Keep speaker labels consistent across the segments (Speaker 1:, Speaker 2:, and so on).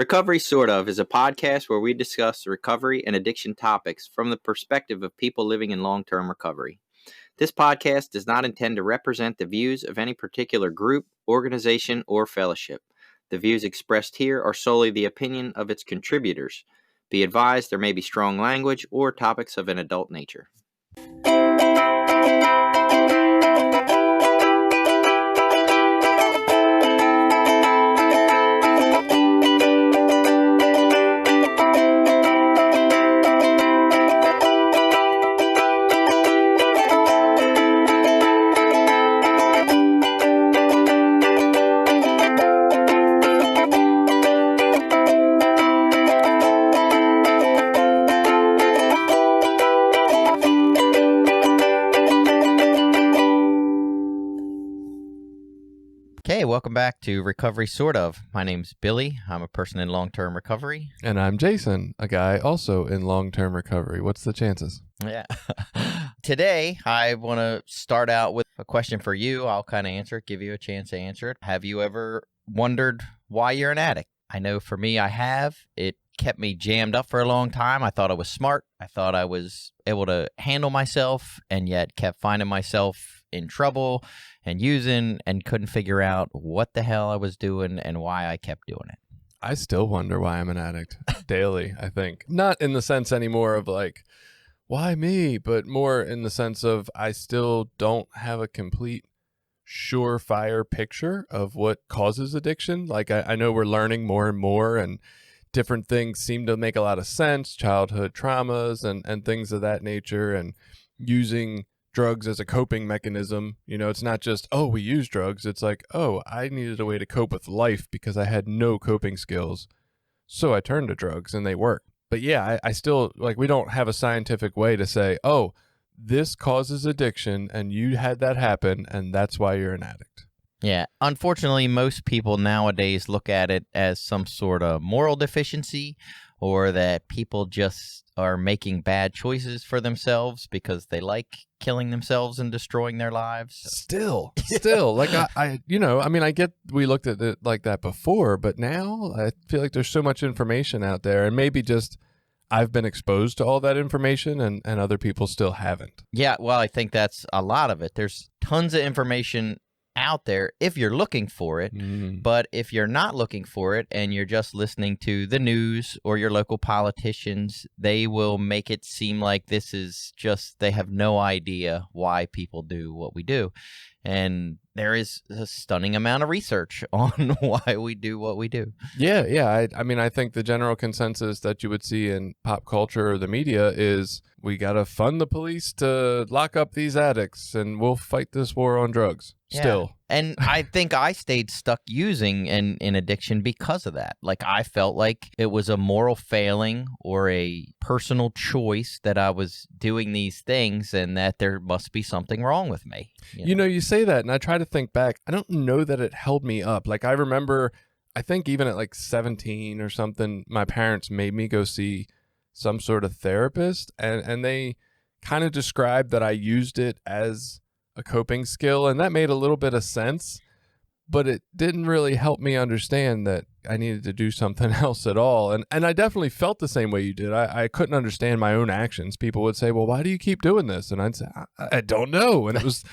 Speaker 1: Recovery Sort of is a podcast where we discuss recovery and addiction topics from the perspective of people living in long-term recovery. This podcast does not intend to represent the views of any particular group, organization, or fellowship. The views expressed here are solely the opinion of its contributors. Be advised there may be strong language or topics of an adult nature. Okay, welcome back to Recovery Sort of. My name's Billy. I'm a person in long-term recovery.
Speaker 2: And I'm Jason, a guy also in long-term recovery. What's the chances?
Speaker 1: Yeah. Today, I want to start out with a question for you. I'll kind of answer it, give you a chance to answer it. Have you ever wondered why you're an addict? I know for me, I have. It kept me jammed up for a long time. I thought I was smart. I thought I was able to handle myself, and yet kept finding myself in trouble and using and couldn't figure out what the hell I was doing and why I kept doing it.
Speaker 2: I still wonder why I'm an addict daily, I think. Not in the sense anymore of like, why me? But more in the sense of I still don't have a complete surefire picture of what causes addiction. Like I know we're learning more and more, and different things seem to make a lot of sense, childhood traumas and things of that nature, and using drugs as a coping mechanism. You know, it's not just, oh, we use drugs. It's like, oh, I needed a way to cope with life because I had no coping skills. So I turned to drugs and they work. But yeah, I still, like, we don't have a scientific way to say, oh, this causes addiction and you had that happen and that's why you're an addict.
Speaker 1: Yeah. Unfortunately, most people nowadays look at it as some sort of moral deficiency, or that people just are making bad choices for themselves because they like killing themselves and destroying their lives.
Speaker 2: Still, like I get we looked at it like that before, but now I feel like there's so much information out there, and maybe just I've been exposed to all that information and other people still haven't.
Speaker 1: Yeah, well, I think that's a lot of it. There's tons of information out there if you're looking for it, but if you're not looking for it and you're just listening to the news or your local politicians, they will make it seem like this is just, they have no idea why people do what we do. And there is a stunning amount of research on why we do what we do.
Speaker 2: Yeah. I mean, I think the general consensus that you would see in pop culture or the media is we got to fund the police to lock up these addicts and we'll fight this war on drugs.
Speaker 1: Yeah.
Speaker 2: Still.
Speaker 1: And I think I stayed stuck using in addiction because of that. Like, I felt like it was a moral failing or a personal choice that I was doing these things and that there must be something wrong with me.
Speaker 2: You know, you say that and I try to think back. I don't know that it held me up. Like, I remember, I think even at like 17 or something, my parents made me go see some sort of therapist, and they kind of described that I used it as a coping skill, and that made a little bit of sense, but it didn't really help me understand that I needed to do something else at all. And I definitely felt the same way you did. I couldn't understand my own actions. People would say, well, why do you keep doing this? And I'd say, I don't know. And it was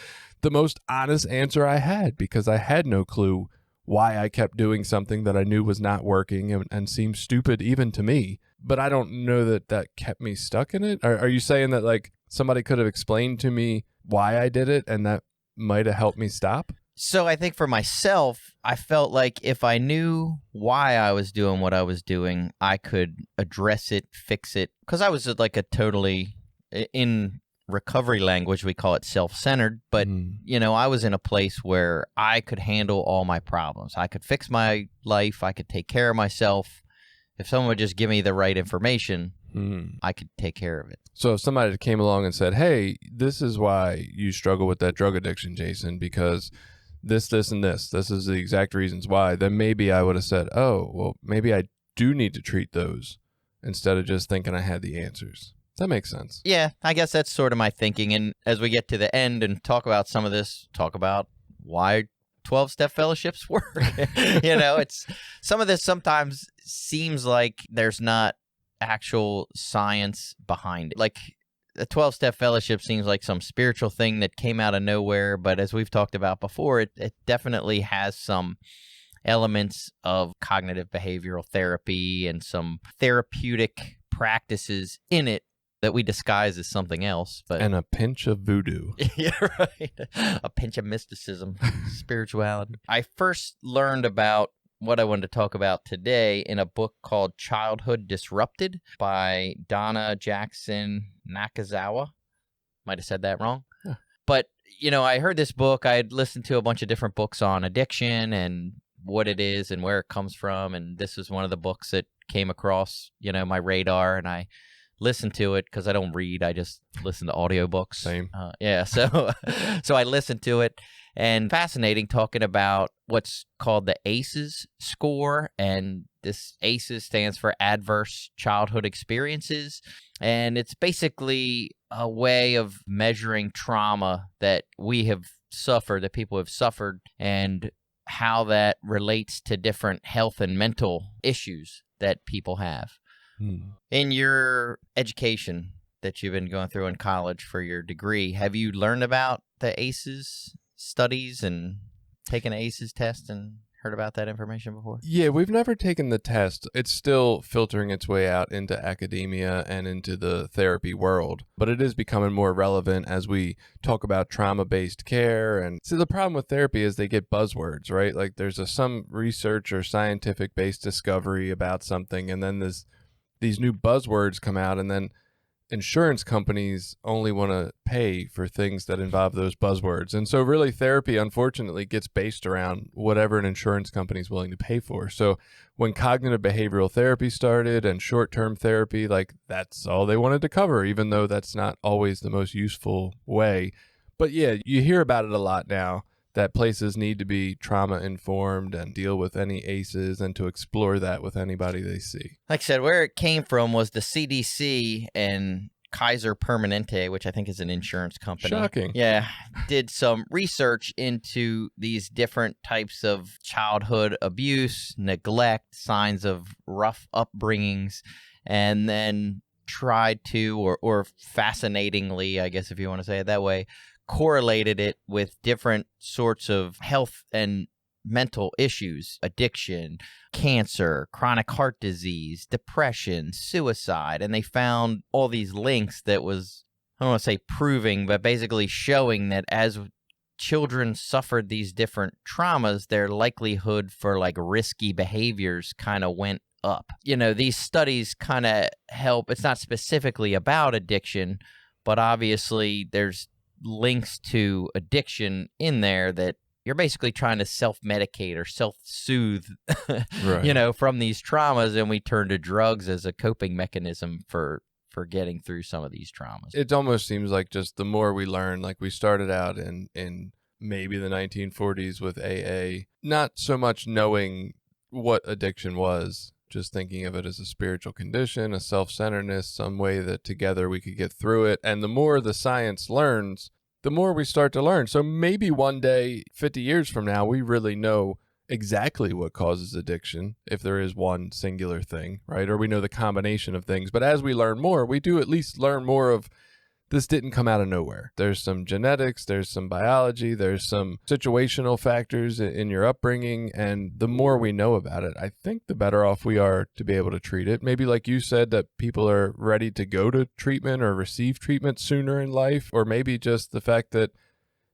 Speaker 2: the most honest answer I had, because I had no clue why I kept doing something that I knew was not working and seemed stupid even to me. But I don't know that kept me stuck in it. Are you saying that like somebody could have explained to me why I did it and that might have helped me stop?
Speaker 1: So I think for myself, I felt like if I knew why I was doing what I was doing, I could address it, fix it. Because I was like a totally, in recovery language, we call it self-centered. But, you know, I was in a place where I could handle all my problems. I could fix my life. I could take care of myself. If someone would just give me the right information, I could take care of it.
Speaker 2: So if somebody came along and said, hey, this is why you struggle with that drug addiction, Jason, because this, and this is the exact reasons why, then maybe I would have said, oh, well, maybe I do need to treat those instead of just thinking I had the answers. That makes sense.
Speaker 1: Yeah, I guess that's sort of my thinking. And as we get to the end and talk about some of this, talk about why 12-step fellowships work. You know, it's some of this sometimes seems like there's not actual science behind it. Like, the 12-step fellowship seems like some spiritual thing that came out of nowhere, but as we've talked about before, it definitely has some elements of cognitive behavioral therapy and some therapeutic practices in it that we disguise as something else. But
Speaker 2: And a pinch of voodoo.
Speaker 1: yeah, right. A pinch of mysticism, spirituality. I first learned about what I wanted to talk about today in a book called Childhood Disrupted by Donna Jackson Nakazawa. Might have said that wrong.
Speaker 2: Yeah.
Speaker 1: But, I heard this book. I had listened to a bunch of different books on addiction and what it is and where it comes from. And this was one of the books that came across, my radar. And I listened to it because I don't read. I just listen to audiobooks.
Speaker 2: Same.
Speaker 1: So I listened to it. And fascinating, talking about what's called the ACEs score. And this ACEs stands for Adverse Childhood Experiences. And it's basically a way of measuring trauma that we have suffered, that people have suffered, and how that relates to different health and mental issues that people have. In your education that you've been going through in college for your degree, have you learned about the ACEs studies and taken an ACEs test and heard about that information before?
Speaker 2: Yeah, we've never taken the test. It's still filtering its way out into academia and into the therapy world, but it is becoming more relevant as we talk about trauma-based care. And see, the problem with therapy is they get buzzwords, right? Like there's some research or scientific-based discovery about something, and then these new buzzwords come out, and then insurance companies only want to pay for things that involve those buzzwords. And so really therapy, unfortunately, gets based around whatever an insurance company is willing to pay for. So when cognitive behavioral therapy started and short-term therapy, like that's all they wanted to cover, even though that's not always the most useful way. But yeah, you hear about it a lot now, that places need to be trauma-informed and deal with any ACEs and to explore that with anybody they see.
Speaker 1: Like I said, where it came from was the CDC and Kaiser Permanente, which I think is an insurance company.
Speaker 2: Shocking.
Speaker 1: Yeah, did some research into these different types of childhood abuse, neglect, signs of rough upbringings, and then tried to, or fascinatingly, I guess if you want to say it that way, correlated it with different sorts of health and mental issues, addiction, cancer, chronic heart disease, depression, suicide. And they found all these links that was, I don't want to say proving, but basically showing that as children suffered these different traumas, their likelihood for like risky behaviors kind of went up. These studies kind of help. It's not specifically about addiction, but obviously there's links to addiction in there that you're basically trying to self-medicate or self-soothe,
Speaker 2: Right.
Speaker 1: From these traumas, and we turn to drugs as a coping mechanism for getting through some of these traumas.
Speaker 2: It almost seems like just the more we learn, like we started out in maybe the 1940s with AA, not so much knowing what addiction was, just thinking of it as a spiritual condition, a self-centeredness, some way that together we could get through it. And the more the science learns, the more we start to learn. So maybe one day, 50 years from now, we really know exactly what causes addiction, if there is one singular thing, right? Or we know the combination of things. But as we learn more, we do at least learn more of this didn't come out of nowhere. There's some genetics, there's some biology, there's some situational factors in your upbringing. And the more we know about it, I think the better off we are to be able to treat it. Maybe like you said, that people are ready to go to treatment or receive treatment sooner in life, or maybe just the fact that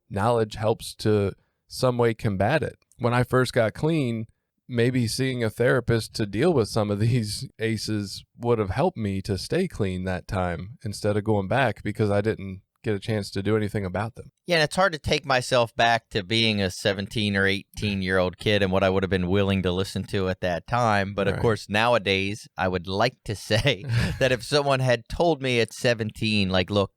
Speaker 2: knowledge helps to some way combat it. When I first got clean, maybe seeing a therapist to deal with some of these ACEs would have helped me to stay clean that time instead of going back because I didn't get a chance to do anything about them.
Speaker 1: Yeah, and it's hard to take myself back to being a 17 or 18-year-old kid and what I would have been willing to listen to at that time. But of course, nowadays, I would like to say that if someone had told me at 17, like, look,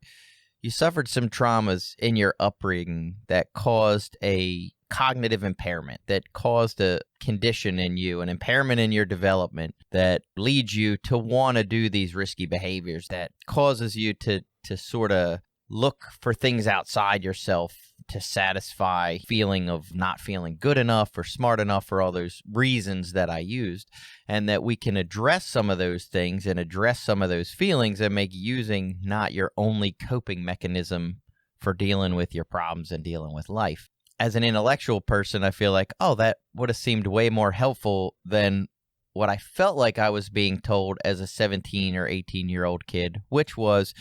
Speaker 1: you suffered some traumas in your upbringing that caused a cognitive impairment, that caused a condition in you, an impairment in your development that leads you to want to do these risky behaviors, that causes you to sort of look for things outside yourself to satisfy feeling of not feeling good enough or smart enough for all those reasons that I used, and that we can address some of those things and address some of those feelings and make using not your only coping mechanism for dealing with your problems and dealing with life. As an intellectual person, I feel like, oh, that would have seemed way more helpful than what I felt like I was being told as a 17 or 18-year-old kid, which was,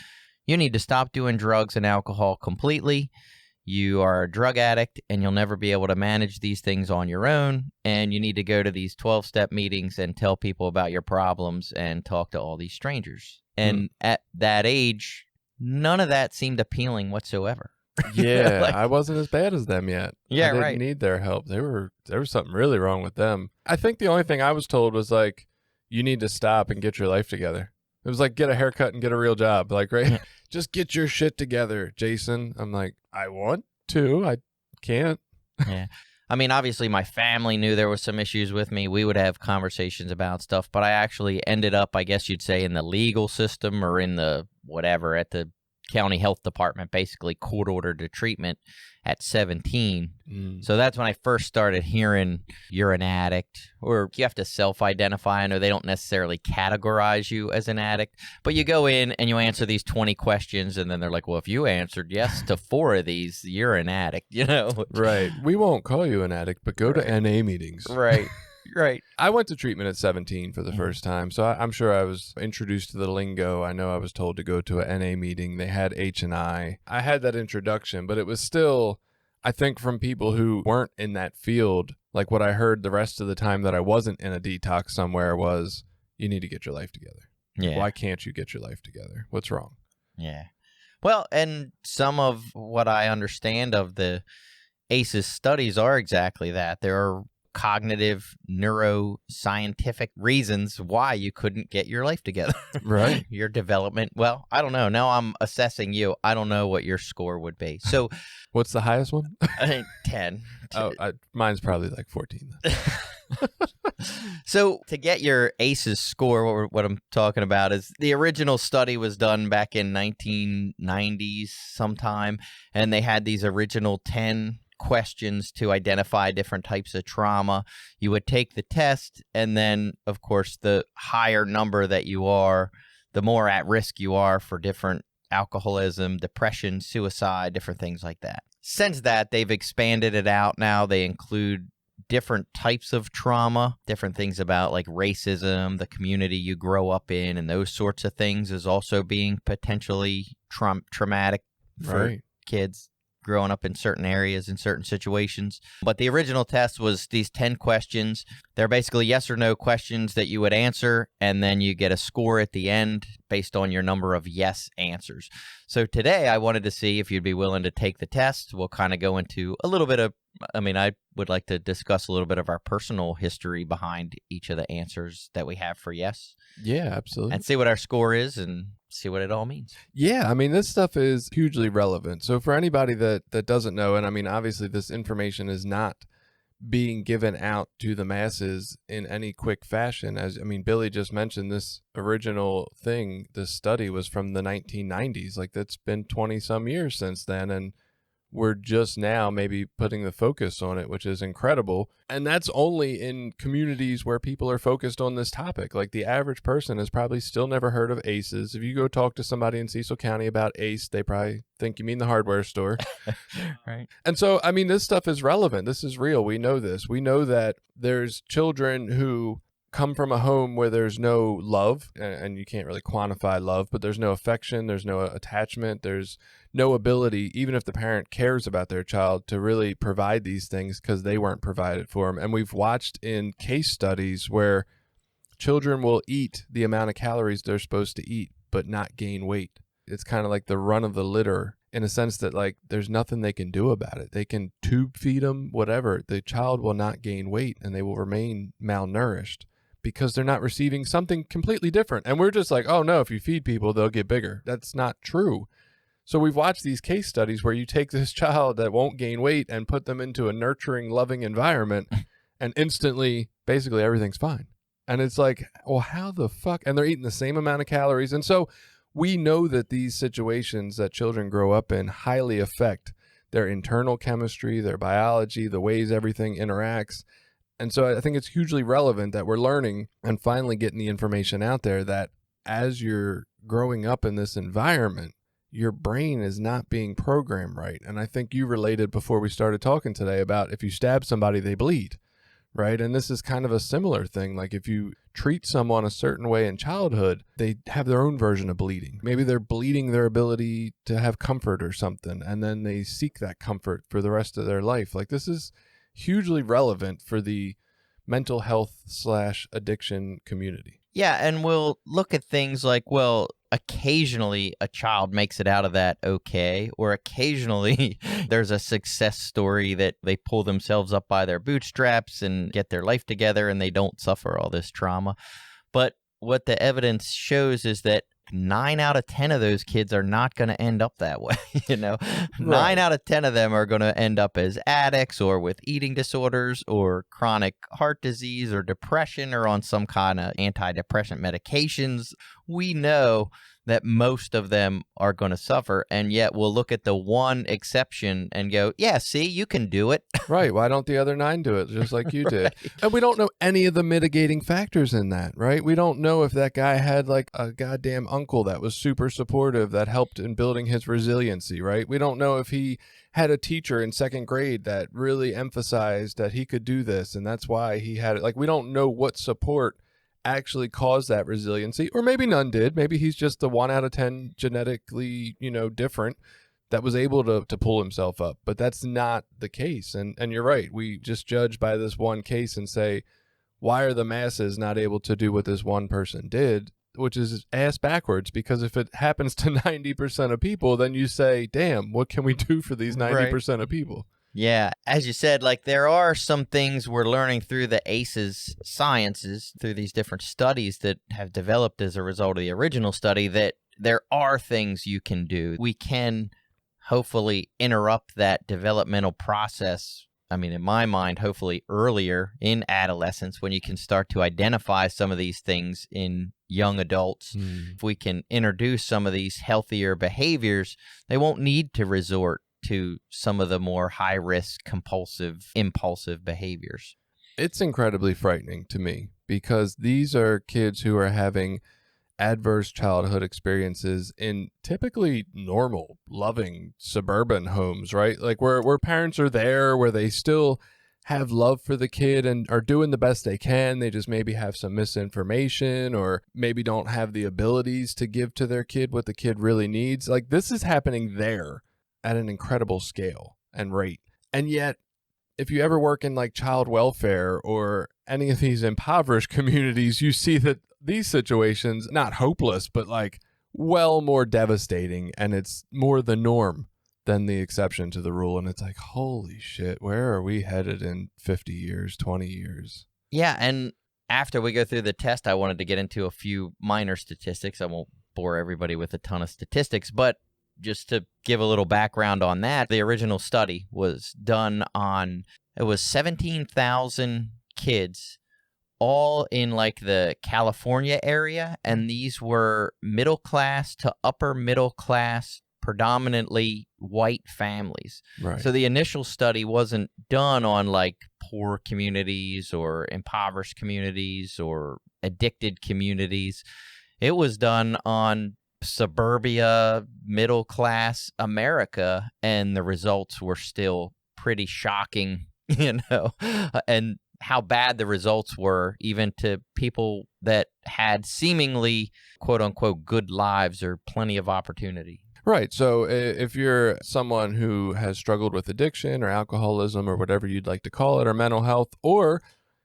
Speaker 1: you need to stop doing drugs and alcohol completely. You are a drug addict and you'll never be able to manage these things on your own. And you need to go to these 12-step meetings and tell people about your problems and talk to all these strangers. And at that age, none of that seemed appealing whatsoever.
Speaker 2: Yeah,
Speaker 1: Like,
Speaker 2: I wasn't as bad as them yet.
Speaker 1: Yeah,
Speaker 2: I didn't
Speaker 1: right.
Speaker 2: need their help. There was something really wrong with them. I think the only thing I was told was like, you need to stop and get your life together. It was like, get a haircut and get a real job. Like, right? Just get your shit together, Jason. I'm like, I want to. I can't.
Speaker 1: Yeah. I mean, obviously, my family knew there was some issues with me. We would have conversations about stuff, but I actually ended up, I guess you'd say, in the legal system or in the whatever, at the county health department, basically court-ordered to treatment at 17. So that's when I first started hearing you're an addict, or you have to self-identify. I know they don't necessarily categorize you as an addict, but you go in and you answer these 20 questions, and then they're like, well, if you answered yes to 4 of these, you're an addict, you know?
Speaker 2: Right. We won't call you an addict, but go to NA meetings.
Speaker 1: Right. Right.
Speaker 2: I went to treatment at 17 for the first time, so I'm sure I was introduced to the lingo. I know I was told to go to a NA meeting. They had H&I. I had that introduction, but it was still, I think, from people who weren't in that field, like what I heard the rest of the time that I wasn't in a detox somewhere was, you need to get your life together.
Speaker 1: Yeah.
Speaker 2: Why can't you get your life together? What's wrong?
Speaker 1: Yeah. Well, and some of what I understand of the ACEs studies are exactly that. There are cognitive neuroscientific reasons why you couldn't get your life together.
Speaker 2: Right.
Speaker 1: Your development. Well, I don't know. Now I'm assessing you. I don't know what your score would be. So
Speaker 2: What's the highest one?
Speaker 1: I think 10.
Speaker 2: Oh, mine's probably like 14.
Speaker 1: So to get your ACEs score, what I'm talking about is the original study was done back in 1990s sometime, and they had these original 10 questions to identify different types of trauma. You would take the test, and then, of course, the higher number that you are, the more at risk you are for different alcoholism, depression, suicide, different things like that. Since that, they've expanded it out now. They include different types of trauma, different things about like racism, the community you grow up in, and those sorts of things is also being potentially traumatic for kids growing up in certain areas, in certain situations. But the original test was these 10 questions. They're basically yes or no questions that you would answer, and then you get a score at the end based on your number of yes answers. So today I wanted to see if you'd be willing to take the test. We'll kind of go into a little bit of, I would like to discuss a little bit of our personal history behind each of the answers that we have for yes.
Speaker 2: Yeah, absolutely.
Speaker 1: And see what our score is and see what it all means.
Speaker 2: Yeah, this stuff is hugely relevant. So for anybody that doesn't know, and obviously this information is not being given out to the masses in any quick fashion. As Billy just mentioned, this original thing, this study was from the 1990s. Like, that's been 20 some years since then, and we're just now maybe putting the focus on it, which is incredible. And that's only in communities where people are focused on this topic. Like, the average person has probably still never heard of ACEs. If you go talk to somebody in Cecil County about ACE, they probably think you mean the hardware store.
Speaker 1: Right.
Speaker 2: And so, this stuff is relevant. This is real. We know this. We know that there's children who come from a home where there's no love, and you can't really quantify love, but there's no affection, there's no attachment, there's no ability, even if the parent cares about their child, to really provide these things because they weren't provided for them. And we've watched in case studies where children will eat the amount of calories they're supposed to eat, but not gain weight. It's kind of like the run of the litter, in a sense that, like, there's nothing they can do about it. They can tube feed them, whatever. The child will not gain weight and they will remain malnourished, because they're not receiving something completely different. And we're just like, oh no, if you feed people, they'll get bigger. That's not true. So we've watched these case studies where you take this child that won't gain weight and put them into a nurturing, loving environment, and instantly, basically everything's fine. And it's like, well, how the fuck? And they're eating the same amount of calories. And so we know that these situations that children grow up in highly affect their internal chemistry, their biology, the ways everything interacts. And so I think it's hugely relevant that we're learning and finally getting the information out there that as you're growing up in this environment, your brain is not being programmed right. And I think you related before we started talking today about if you stab somebody, they bleed, right? And this is kind of a similar thing. Like if you treat someone a certain way in childhood, they have their own version of bleeding. Maybe they're bleeding their ability to have comfort or something, and then they seek that comfort for the rest of their life. Like this is hugely relevant for the mental health / addiction community.
Speaker 1: Yeah, and we'll look at things like, well, occasionally a child makes it out of that okay, or occasionally there's a success story that they pull themselves up by their bootstraps and get their life together and they don't suffer all this trauma. But what the evidence shows is that 9 out of 10 of those kids are not going to end up that way.
Speaker 2: Right.
Speaker 1: 9 out of 10 of them are going to end up as addicts or with eating disorders or chronic heart disease or depression or on some kind of antidepressant medications. We know that most of them are going to suffer, and yet we'll look at the one exception and go, yeah, see, you can do it.
Speaker 2: Right. Why don't the other 9 do it just like you did?
Speaker 1: Right.
Speaker 2: And we don't know any of the mitigating factors in that, right? We don't know if that guy had like a goddamn uncle that was super supportive that helped in building his resiliency, right? We don't know if he had a teacher in 2nd grade that really emphasized that he could do this, and that's why he had it. Like, we don't know what support actually caused that resiliency, or maybe none did. Maybe he's just the 1 out of 10 genetically, different that was able to pull himself up. But that's not the case. And you're right. We just judge by this one case and say, why are the masses not able to do what this one person did? Which is ass backwards, because if it happens to 90% of people, then you say, damn, what can we do for these 90% of people?
Speaker 1: Yeah, as you said, like there are some things we're learning through the ACEs sciences, through these different studies that have developed as a result of the original study, that there are things you can do. We can hopefully interrupt that developmental process. I mean, in my mind, hopefully earlier in adolescence, when you can start to identify some of these things in young adults. If we can introduce some of these healthier behaviors, they won't need to resort to some of the more high-risk, compulsive, impulsive behaviors.
Speaker 2: It's incredibly frightening to me, because these are kids who are having adverse childhood experiences in typically normal, loving suburban homes, right? Like where parents are there, where they still have love for the kid and are doing the best they can. They just maybe have some misinformation, or maybe don't have the abilities to give to their kid what the kid really needs. Like, this is happening there at an incredible scale and rate. And yet, if you ever work in like child welfare or any of these impoverished communities, you see that these situations, not hopeless, but like well more devastating, and it's more the norm than the exception to the rule. And it's like, holy shit, where are we headed in 50 years, 20 years?
Speaker 1: Yeah, and after we go through the test, I wanted to get into a few minor statistics. I won't bore everybody with a ton of statistics, but just to give a little background on that, the original study was done on, it was 17,000 kids, all in like the California area, and these were middle class to upper middle class, predominantly white families.
Speaker 2: Right.
Speaker 1: So the initial study wasn't done on like poor communities or impoverished communities or addicted communities. It was done on suburbia, middle class America, and the results were still pretty shocking, and how bad the results were, even to people that had seemingly quote unquote good lives or plenty of opportunity.
Speaker 2: Right. So if you're someone who has struggled with addiction or alcoholism or whatever you'd like to call it, or mental health, or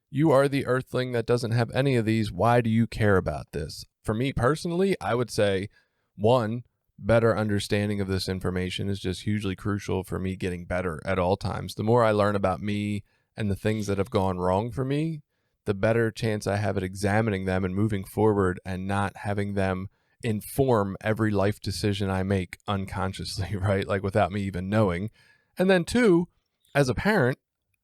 Speaker 2: you are the earthling that doesn't have any of these, why do you care about this? For me personally, I would say, one, better understanding of this information is just hugely crucial for me getting better at all times. The more I learn about me and the things that have gone wrong for me, the better chance I have at examining them and moving forward and not having them inform every life decision I make unconsciously, right? Like without me even knowing. And then two, as a parent,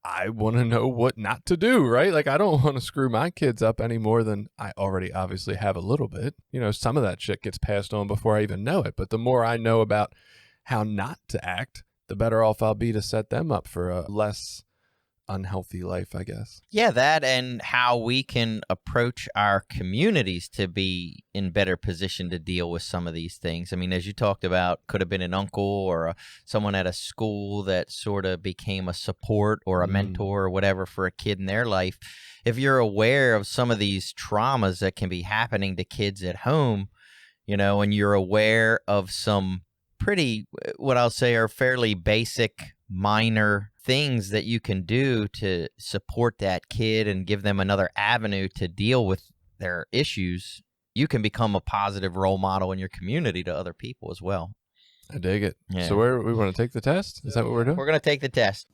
Speaker 2: I want to know what not to do, right? Like, I don't want to screw my kids up any more than I already obviously have a little bit. Some of that shit gets passed on before I even know it. But the more I know about how not to act, the better off I'll be to set them up for a less unhealthy life, I guess.
Speaker 1: Yeah, that and how we can approach our communities to be in better position to deal with some of these things. I mean, as you talked about, could have been an uncle or someone at a school that sort of became a support or a mentor or whatever for a kid in their life. If you're aware of some of these traumas that can be happening to kids at home, and you're aware of some pretty, what I'll say are fairly basic, minor things that you can do to support that kid and give them another avenue to deal with their issues, you can become a positive role model in your community to other people as well.
Speaker 2: I dig it.
Speaker 1: Yeah.
Speaker 2: So we want to take the test? Is that what we're doing?
Speaker 1: We're going to take the test.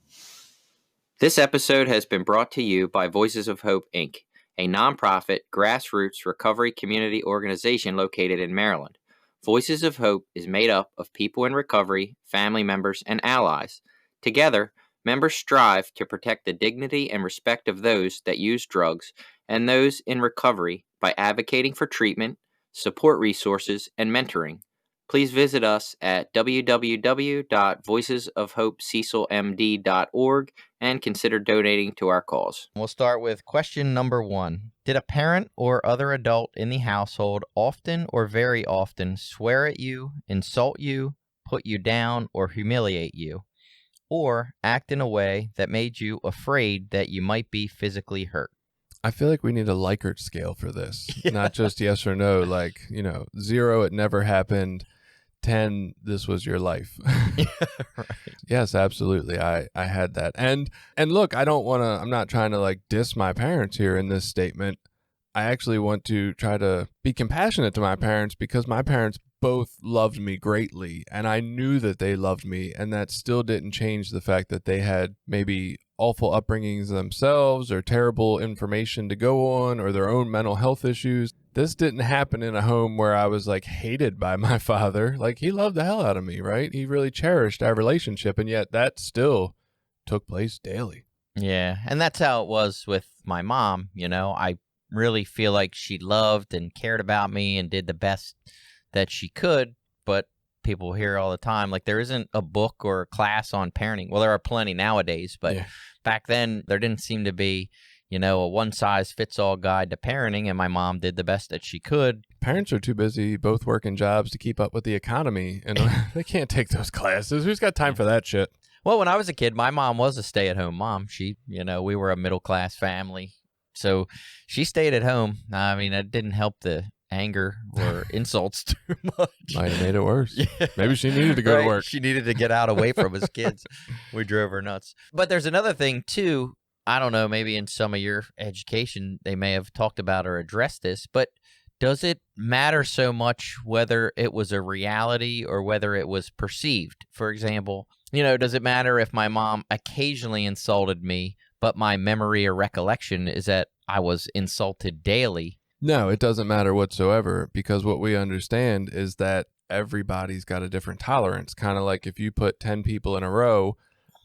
Speaker 3: This episode has been brought to you by Voices of Hope, Inc., a nonprofit, grassroots recovery community organization located in Maryland. Voices of Hope is made up of people in recovery, family members, and allies. Together, members strive to protect the dignity and respect of those that use drugs and those in recovery by advocating for treatment, support resources, and mentoring. Please visit us at www.voicesofhopececilmd.org and consider donating to our cause.
Speaker 1: We'll start with question number 1. Did a parent or other adult in the household often or very often swear at you, insult you, put you down, or humiliate you, or act in a way that made you afraid that you might be physically hurt?
Speaker 2: I feel like we need a Likert scale for this, not just yes or no, 0, it never happened, 10, this was your life.
Speaker 1: Right.
Speaker 2: Yes, absolutely. I had that. And look, I'm not trying to diss my parents here in this statement. I actually want to try to be compassionate to my parents because my parents both loved me greatly and I knew that they loved me, and that still didn't change the fact that they had maybe awful upbringings themselves or terrible information to go on or their own mental health issues. This didn't happen in a home where I was hated by my father. He loved the hell out of me, right? He really cherished our relationship, and yet that still took place daily.
Speaker 1: Yeah, and that's how it was with my mom. I really feel like she loved and cared about me and did the best that she could, but people hear all the time, there isn't a book or a class on parenting. Well, there are plenty nowadays, but back then there didn't seem to be, a one-size-fits-all guide to parenting, and my mom did the best that she could.
Speaker 2: Parents are too busy both working jobs to keep up with the economy, and they can't take those classes. Who's got time for that shit?
Speaker 1: Well, when I was a kid, my mom was a stay-at-home mom. She, we were a middle-class family, so she stayed at home. I mean, it didn't help the anger or insults too much.
Speaker 2: Might have made it worse.
Speaker 1: Yeah.
Speaker 2: Maybe she needed to go to work.
Speaker 1: She needed to get out away from his kids. We drove her nuts. But there's another thing too. I don't know, maybe in some of your education they may have talked about or addressed this, but does it matter so much whether it was a reality or whether it was perceived? For example, does it matter if my mom occasionally insulted me, but my memory or recollection is that I was insulted daily?
Speaker 2: No, it doesn't matter whatsoever, because what we understand is that everybody's got a different tolerance. Kind of like if you put 10 people in a row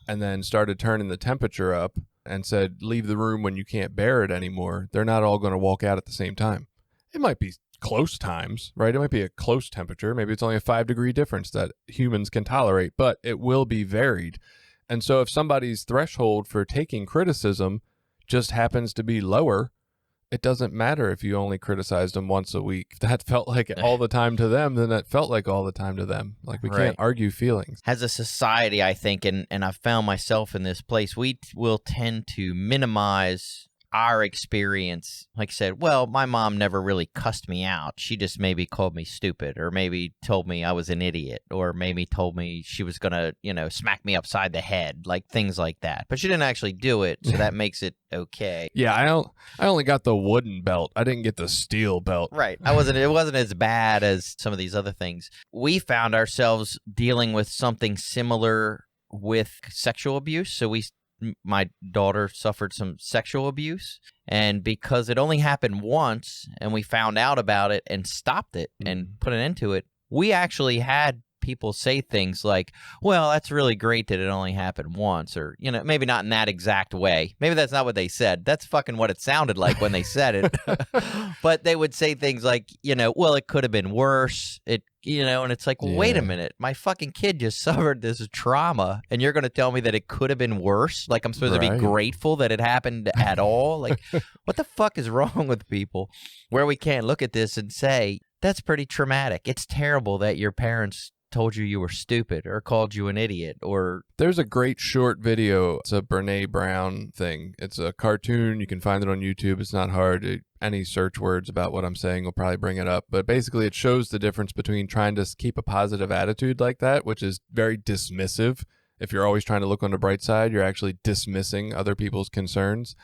Speaker 2: and then started turning the temperature up and said, leave the room when you can't bear it anymore, they're not all going to walk out at the same time. It might be close times, right? It might be a close temperature. Maybe it's only a 5-degree difference that humans can tolerate, but it will be varied. And so if somebody's threshold for taking criticism just happens to be lower, it doesn't matter if you only criticized them once a week. If that felt like all the time to them, then that felt like all the time to them. We can't argue feelings.
Speaker 1: As a society, I think, and I've found myself in this place, we will tend to minimize our experience. Like I said, well, my mom never really cussed me out. She just maybe called me stupid, or maybe told me I was an idiot, or maybe told me she was going to, smack me upside the head, things like that. But she didn't actually do it, so that makes it okay.
Speaker 2: Yeah, I only got the wooden belt. I didn't get the steel belt.
Speaker 1: Right. It wasn't as bad as some of these other things. We found ourselves dealing with something similar with sexual abuse. So my daughter suffered some sexual abuse, and because it only happened once and we found out about it and stopped it and put an end to it, we actually had people say things like, well, that's really great that it only happened once, or, maybe not in that exact way. Maybe that's not what they said. That's fucking what it sounded like when they said it. But they would say things like, well, it could have been worse. And it's like, well, wait a minute. My fucking kid just suffered this trauma, and you're going to tell me that it could have been worse? Like, I'm supposed to be grateful that it happened at all? Like, what the fuck is wrong with people where we can't look at this and say, that's pretty traumatic. It's terrible that your parents told you were stupid or called you an idiot or...
Speaker 2: There's a great short video. It's a Brene Brown thing. It's a cartoon. You can find it on YouTube. It's not hard. Any search words about what I'm saying will probably bring it up. But basically, it shows the difference between trying to keep a positive attitude like that, which is very dismissive. If you're always trying to look on the bright side, you're actually dismissing other people's concerns.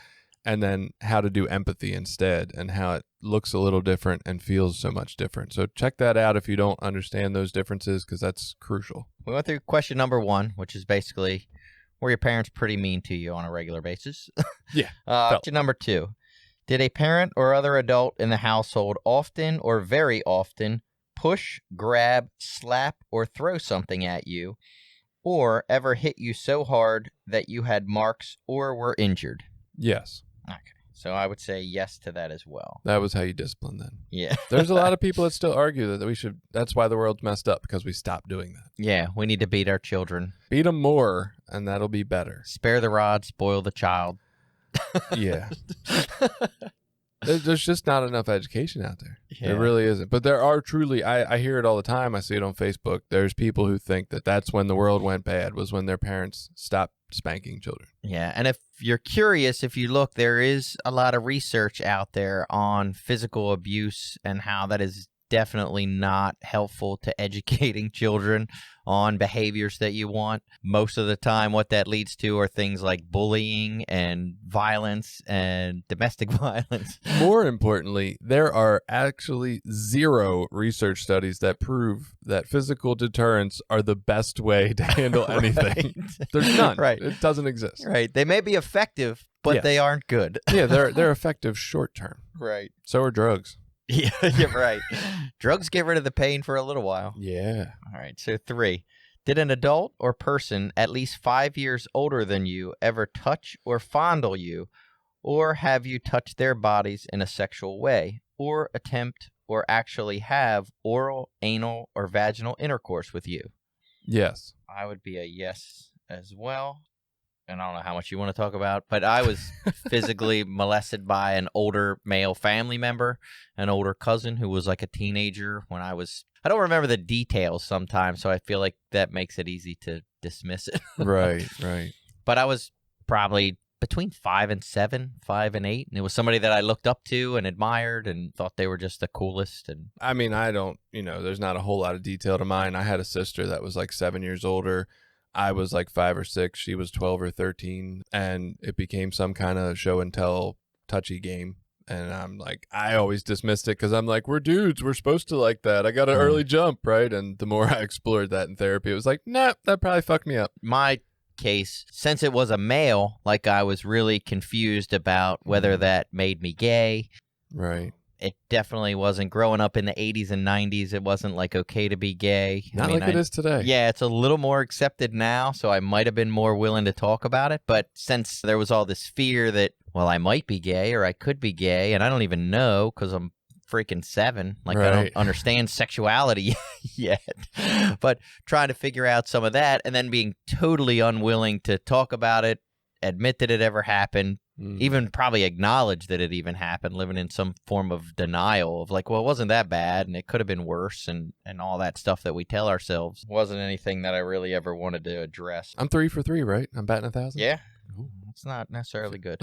Speaker 2: And then how to do empathy instead, and how it looks a little different and feels so much different. So check that out if you don't understand those differences, because that's crucial.
Speaker 1: We went through question number 1, which is basically, were your parents pretty mean to you on a regular basis?
Speaker 2: Yeah.
Speaker 1: Question number 2, did a parent or other adult in the household often or very often push, grab, slap, or throw something at you, or ever hit you so hard that you had marks or were injured?
Speaker 2: Yes.
Speaker 1: Okay. So I would say yes to that as well.
Speaker 2: That was how you discipline then.
Speaker 1: Yeah.
Speaker 2: There's a lot of people that still argue that we should, that's why the world's messed up, because we stopped doing that.
Speaker 1: Yeah, we need to beat our children.
Speaker 2: Beat them more, and that'll be better.
Speaker 1: Spare the rod, spoil the child.
Speaker 2: Yeah. There's just not enough education out there.
Speaker 1: Yeah.
Speaker 2: There really isn't. But there are truly, I hear it all the time. I see it on Facebook. There's people who think that that's when the world went bad, was when their parents stopped spanking children.
Speaker 1: Yeah, and if you're curious, if you look, there is a lot of research out there on physical abuse and how that is definitely not helpful to educating children on behaviors that you want. Most of the time, what that leads to are things like bullying and violence and domestic violence.
Speaker 2: More importantly, there are actually 0 research studies that prove that physical deterrents are the best way to handle anything.
Speaker 1: Right.
Speaker 2: There's none.
Speaker 1: Right.
Speaker 2: It doesn't exist.
Speaker 1: Right. They may be effective, but
Speaker 2: Yes.
Speaker 1: they aren't good.
Speaker 2: Yeah, they're effective short term.
Speaker 1: Right.
Speaker 2: So are drugs.
Speaker 1: Yeah, you're right. Drugs get rid of the pain for a little while.
Speaker 2: Yeah.
Speaker 1: All right, so 3. Did an adult or person at least 5 years older than you ever touch or fondle you, or have you touched their bodies in a sexual way, or attempt or actually have oral, anal, or vaginal intercourse with you?
Speaker 2: Yes.
Speaker 1: I would be a yes as well. And I don't know how much you want to talk about, but I was physically molested by an older male family member, an older cousin who was like a teenager when I don't remember the details sometimes, so I feel like that makes it easy to dismiss it.
Speaker 2: Right.
Speaker 1: But I was probably between 5 and 7, 5 and 8, and it was somebody that I looked up to and admired and thought they were just the coolest. And
Speaker 2: I mean, I don't, there's not a whole lot of detail to mine. I had a sister that was like 7 years older. I was like 5 or 6. She was 12 or 13. And it became some kind of show and tell touchy game. And I'm like, I always dismissed it because I'm like, we're dudes. We're supposed to like that. I got an early jump, right? And the more I explored that in therapy, it was like, nah, that probably fucked me up.
Speaker 1: my case, since it was a male, like I was really confused about whether that made me gay.
Speaker 2: Right.
Speaker 1: It definitely wasn't. Growing up in the 80s and 90s, it wasn't like okay to be gay.
Speaker 2: Not like it is today.
Speaker 1: Yeah, it's a little more accepted now, so I might have been more willing to talk about it. But since there was all this fear that, well, I might be gay or I could be gay, and I don't even know because I'm freaking 7. Like, I don't understand sexuality yet. But trying to figure out some of that and then being totally unwilling to talk about it, admit that it ever happened, even probably acknowledge that it even happened, living in some form of denial of like, well, it wasn't that bad and it could have been worse, and all that stuff that we tell ourselves wasn't anything that I really ever wanted to address.
Speaker 2: I'm 3 for 3, right? I'm batting 1,000.
Speaker 1: Yeah. It's not necessarily good.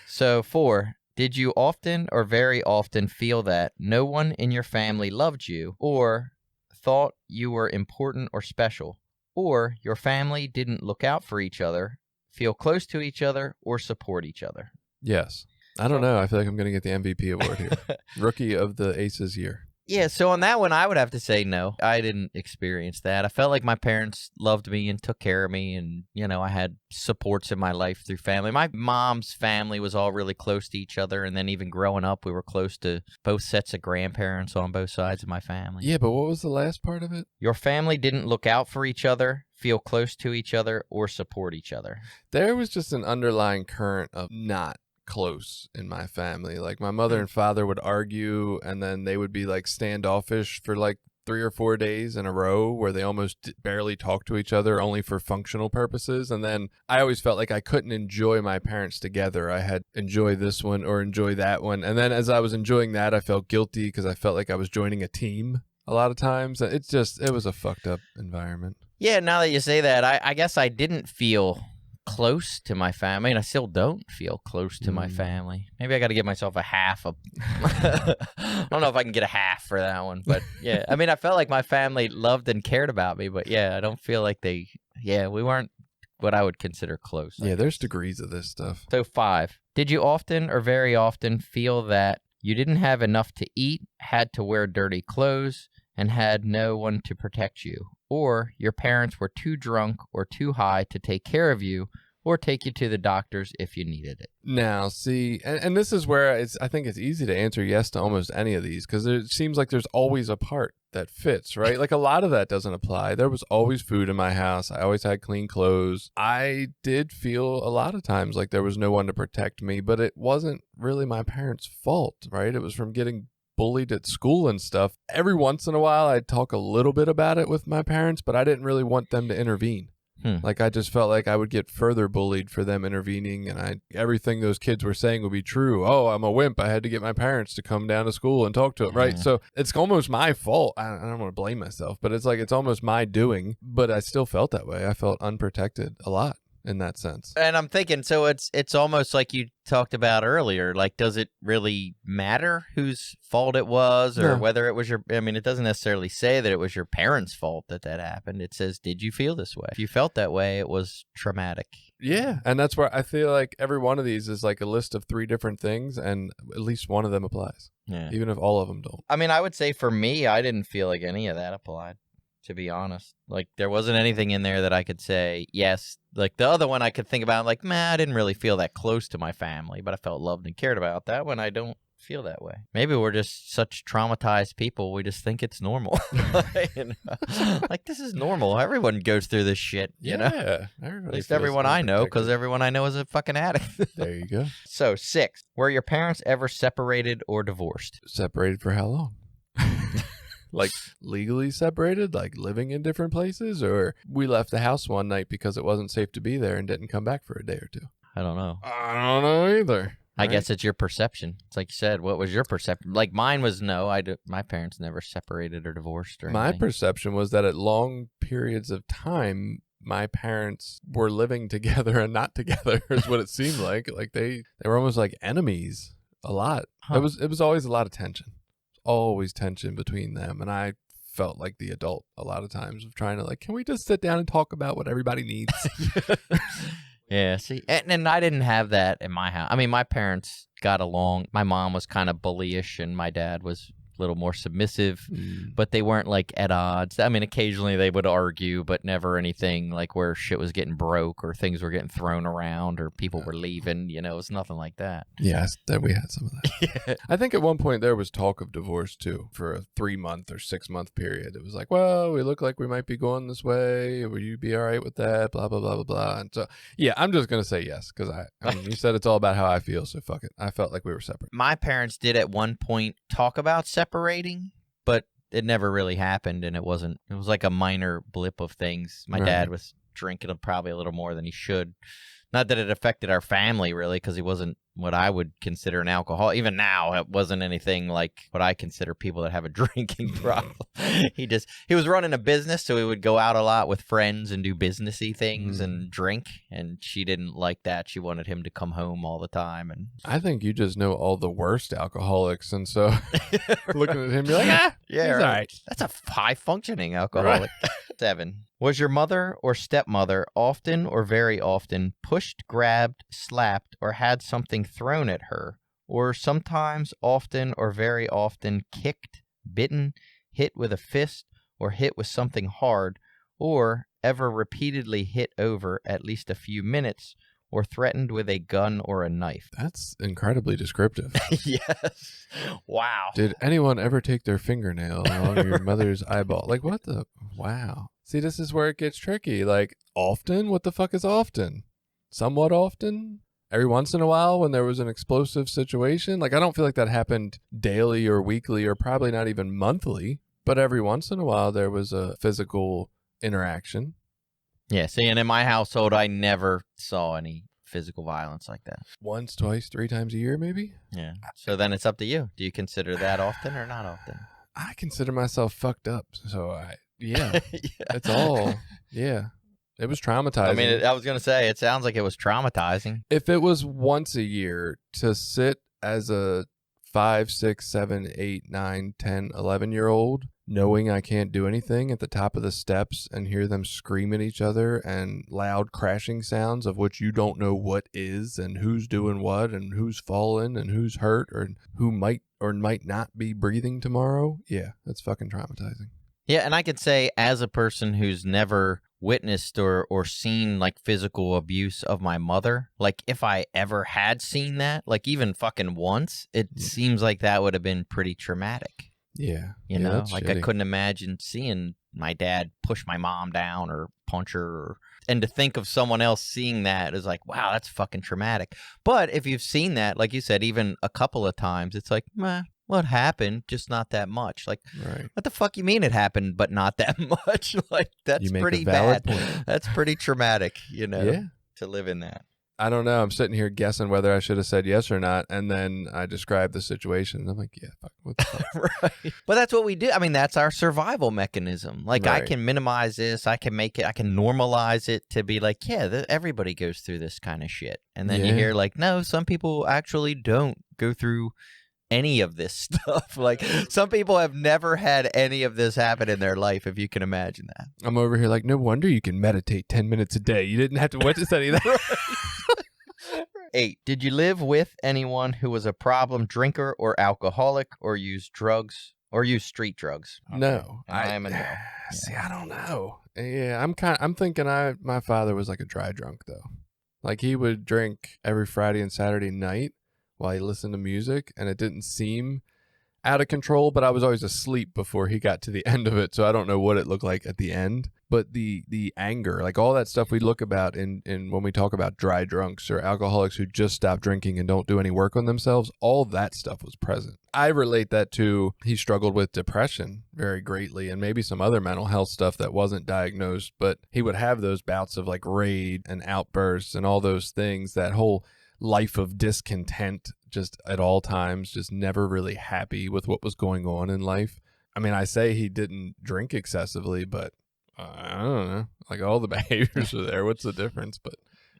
Speaker 1: So 4, did you often or very often feel that no one in your family loved you or thought you were important or special, or your family didn't look out for each other, feel close to each other, or support each other?
Speaker 2: Yes. I don't know. I feel like I'm going to get the MVP award here. Rookie of the Aces year.
Speaker 1: Yeah, so on that one, I would have to say no. I didn't experience that. I felt like my parents loved me and took care of me, and, I had supports in my life through family. My mom's family was all really close to each other, and then even growing up, we were close to both sets of grandparents on both sides of my family.
Speaker 2: Yeah, but what was the last part of it?
Speaker 1: Your family didn't look out for each other, feel close to each other, or support each other.
Speaker 2: There was just an underlying current of not close in my family. Like my mother and father would argue, and then they would be like standoffish for like 3 or 4 days in a row where they almost barely talked to each other, only for functional purposes. And then I always felt like I couldn't enjoy my parents together. I had enjoy this one or enjoy that one. And then as I was enjoying that, I felt guilty because I felt like I was joining a team a lot of times. It was a fucked up environment.
Speaker 1: Yeah, now that you say that, I guess I didn't feel close to my family, and I still don't feel close to my family. Maybe I got to give myself a half. I don't know if I can get a half for that one, but yeah. I mean, I felt like my family loved and cared about me, but yeah, I don't feel like we weren't what I would consider close.
Speaker 2: Yeah, there's degrees of this stuff.
Speaker 1: So 5. Did you often or very often feel that you didn't have enough to eat, had to wear dirty clothes, and had no one to protect you? Or your parents were too drunk or too high to take care of you or take you to the doctors if you needed it?
Speaker 2: Now, see, and this is where I think it's easy to answer yes to almost any of these, because it seems like there's always a part that fits, right? Like a lot of that doesn't apply. There was always food in my house. I always had clean clothes. I did feel a lot of times like there was no one to protect me, but it wasn't really my parents' fault, right? It was from getting bullied at school and stuff. Every once in a while, I'd talk a little bit about it with my parents, but I didn't really want them to intervene. Like I just felt like I would get further bullied for them intervening, and everything those kids were saying would be true. Oh, I'm a wimp. I had to get my parents to come down to school and talk to them, right? So it's almost my fault. I don't want to blame myself, but it's like it's almost my doing, but I still felt that way. I felt unprotected a lot in that sense.
Speaker 1: And I'm thinking, so it's almost like you talked about earlier, like, does it really matter whose fault it was, or whether it was it doesn't necessarily say that it was your parents' fault that happened. It says, did you feel this way? If you felt that way, it was traumatic.
Speaker 2: Yeah, and that's where I feel like every one of these is like a list of 3 different things, and at least one of them applies.
Speaker 1: Yeah.
Speaker 2: Even if all of them don't.
Speaker 1: I mean, I would say for me, I didn't feel like any of that applied, to be honest. Like, there wasn't anything in there that I could say, yes. Like, the other one I could think about, like, I didn't really feel that close to my family, but I felt loved and cared about. That one, I don't feel that way. Maybe we're just such traumatized people, we just think it's normal. Like, this is normal. Everyone goes through this shit, you know?
Speaker 2: Everybody
Speaker 1: At least everyone I know, because everyone I know is a fucking addict.
Speaker 2: There you go.
Speaker 1: So, 6. Were your parents ever separated or divorced?
Speaker 2: Separated for how long? Like legally separated, like living in different places, or we left the house one night because it wasn't safe to be there and didn't come back for a day or 2?
Speaker 1: I don't know.
Speaker 2: I don't know either.
Speaker 1: I guess it's your perception. It's like you said, what was your perception? Like mine was no, my parents never separated or divorced or
Speaker 2: My
Speaker 1: anything.
Speaker 2: perception was that at long periods of time, my parents were living together and not together is what it seemed like. Like they were almost like enemies a lot.
Speaker 1: Huh.
Speaker 2: It was always a lot of tension. Always tension between them, and I felt like the adult a lot of times of trying to like, can we just sit down and talk about what everybody needs?
Speaker 1: Yeah, see, and I didn't have that in my house. I mean, my parents got along. My mom was kind of bullyish, and my dad was a little more submissive, but they weren't like at odds. I mean, occasionally they would argue, but never anything like where shit was getting broke or things were getting thrown around or people were leaving. You know, it was nothing like that.
Speaker 2: Yes, that we had some of that. I think at one point there was talk of divorce too for a 3-month or 6-month period. It was like, well, we look like we might be going this way. Will you be all right with that? Blah, blah, blah, blah, blah. And so, yeah, I'm just going to say yes because I mean, you said it's all about how I feel, so fuck it. I felt like we were separate.
Speaker 1: My parents did at one point talk about separating, but it never really happened, and it was like a minor blip of things. My dad was drinking probably a little more than he should. Not that it affected our family really, because he wasn't what I would consider an alcoholic. Even now, it wasn't anything like what I consider people that have a drinking problem. He was running a business, so he would go out a lot with friends and do businessy things and drink, and she didn't like that. She wanted him to come home all the time. And
Speaker 2: I think you just know all the worst alcoholics, and so looking at him, you're like,
Speaker 1: yeah,
Speaker 2: he's all right.
Speaker 1: That's a high-functioning alcoholic. 7. Was your mother or stepmother often or very often pushed, grabbed, slapped, or had something thrown at her, or sometimes, often, or very often kicked, bitten, hit with a fist, or hit with something hard, or ever repeatedly hit over at least a few minutes, or threatened with a gun or a knife.
Speaker 2: That's incredibly descriptive.
Speaker 1: Yes. Wow.
Speaker 2: Did anyone ever take their fingernail along your mother's eyeball? Like, what the? Wow. See, this is where it gets tricky. Like, often? What the fuck is often? Somewhat often? Every once in a while when there was an explosive situation? Like, I don't feel like that happened daily or weekly or probably not even monthly. But every once in a while there was a physical interaction.
Speaker 1: Yeah, see, and in my household, I never saw any physical violence like that.
Speaker 2: Once, twice, 3 times a year, maybe?
Speaker 1: Yeah. So then it's up to you. Do you consider that often or not often?
Speaker 2: I consider myself fucked up. So, yeah,
Speaker 1: Yeah.
Speaker 2: it's all, yeah. It was traumatizing.
Speaker 1: I mean, I was going to say, it sounds like it was traumatizing.
Speaker 2: If it was once a year to sit as a 5, 6, 7, 8, 9, 10, 11-year-old, knowing I can't do anything at the top of the steps and hear them scream at each other and loud crashing sounds of which you don't know what is and who's doing what and who's fallen and who's hurt or who might or might not be breathing tomorrow. Yeah, that's fucking traumatizing.
Speaker 1: Yeah, and I could say as a person who's never witnessed or seen like physical abuse of my mother, like if I ever had seen that, like even fucking once, it seems like that would have been pretty traumatic.
Speaker 2: Yeah.
Speaker 1: You
Speaker 2: Yeah,
Speaker 1: know,
Speaker 2: that's
Speaker 1: like
Speaker 2: shitty.
Speaker 1: I couldn't imagine seeing my dad push my mom down or punch her. And to think of someone else seeing that is like, wow, that's fucking traumatic. But if you've seen that, like you said, even a couple of times, it's like, meh, what happened? Just not that much. Like,
Speaker 2: Right.
Speaker 1: what the fuck you mean it happened, but not that much? Like, that's
Speaker 2: You make a
Speaker 1: pretty
Speaker 2: valid
Speaker 1: bad.
Speaker 2: point.
Speaker 1: That's pretty traumatic, you know,
Speaker 2: Yeah.
Speaker 1: to live in that.
Speaker 2: I don't know. I'm sitting here guessing whether I should have said yes or not. And then I describe the situation. And I'm like, yeah, fuck, what the fuck?
Speaker 1: Right. But that's what we do. I mean, that's our survival mechanism. Like, I
Speaker 2: Right.
Speaker 1: can minimize this. I can make it, I can normalize it to be like, yeah, everybody goes through this kind of shit. And then you
Speaker 2: Yeah.
Speaker 1: hear, like, no, some people actually don't go through any of this stuff. Like, some people have never had any of this happen in their life, if you can imagine that.
Speaker 2: I'm over here like, no wonder you can meditate 10 minutes a day. You didn't have to witness any of that.
Speaker 1: 8. Did you live with anyone who was a problem drinker or alcoholic or use drugs or use street drugs?
Speaker 2: No.
Speaker 1: I am a no.
Speaker 2: See, I don't know. Yeah, I'm thinking my father was like a dry drunk though. Like he would drink every Friday and Saturday night while he listened to music, and it didn't seem out of control, but I was always asleep before he got to the end of it, so I don't know what it looked like at the end. But the anger, like all that stuff we look about in when we talk about dry drunks or alcoholics who just stop drinking and don't do any work on themselves, all that stuff was present. I relate that to he struggled with depression very greatly and maybe some other mental health stuff that wasn't diagnosed, but he would have those bouts of like rage and outbursts and all those things, that whole life of discontent just at all times, just never really happy with what was going on in life. I mean, I say he didn't drink excessively, but I don't know. Like all the behaviors are there. What's the difference? But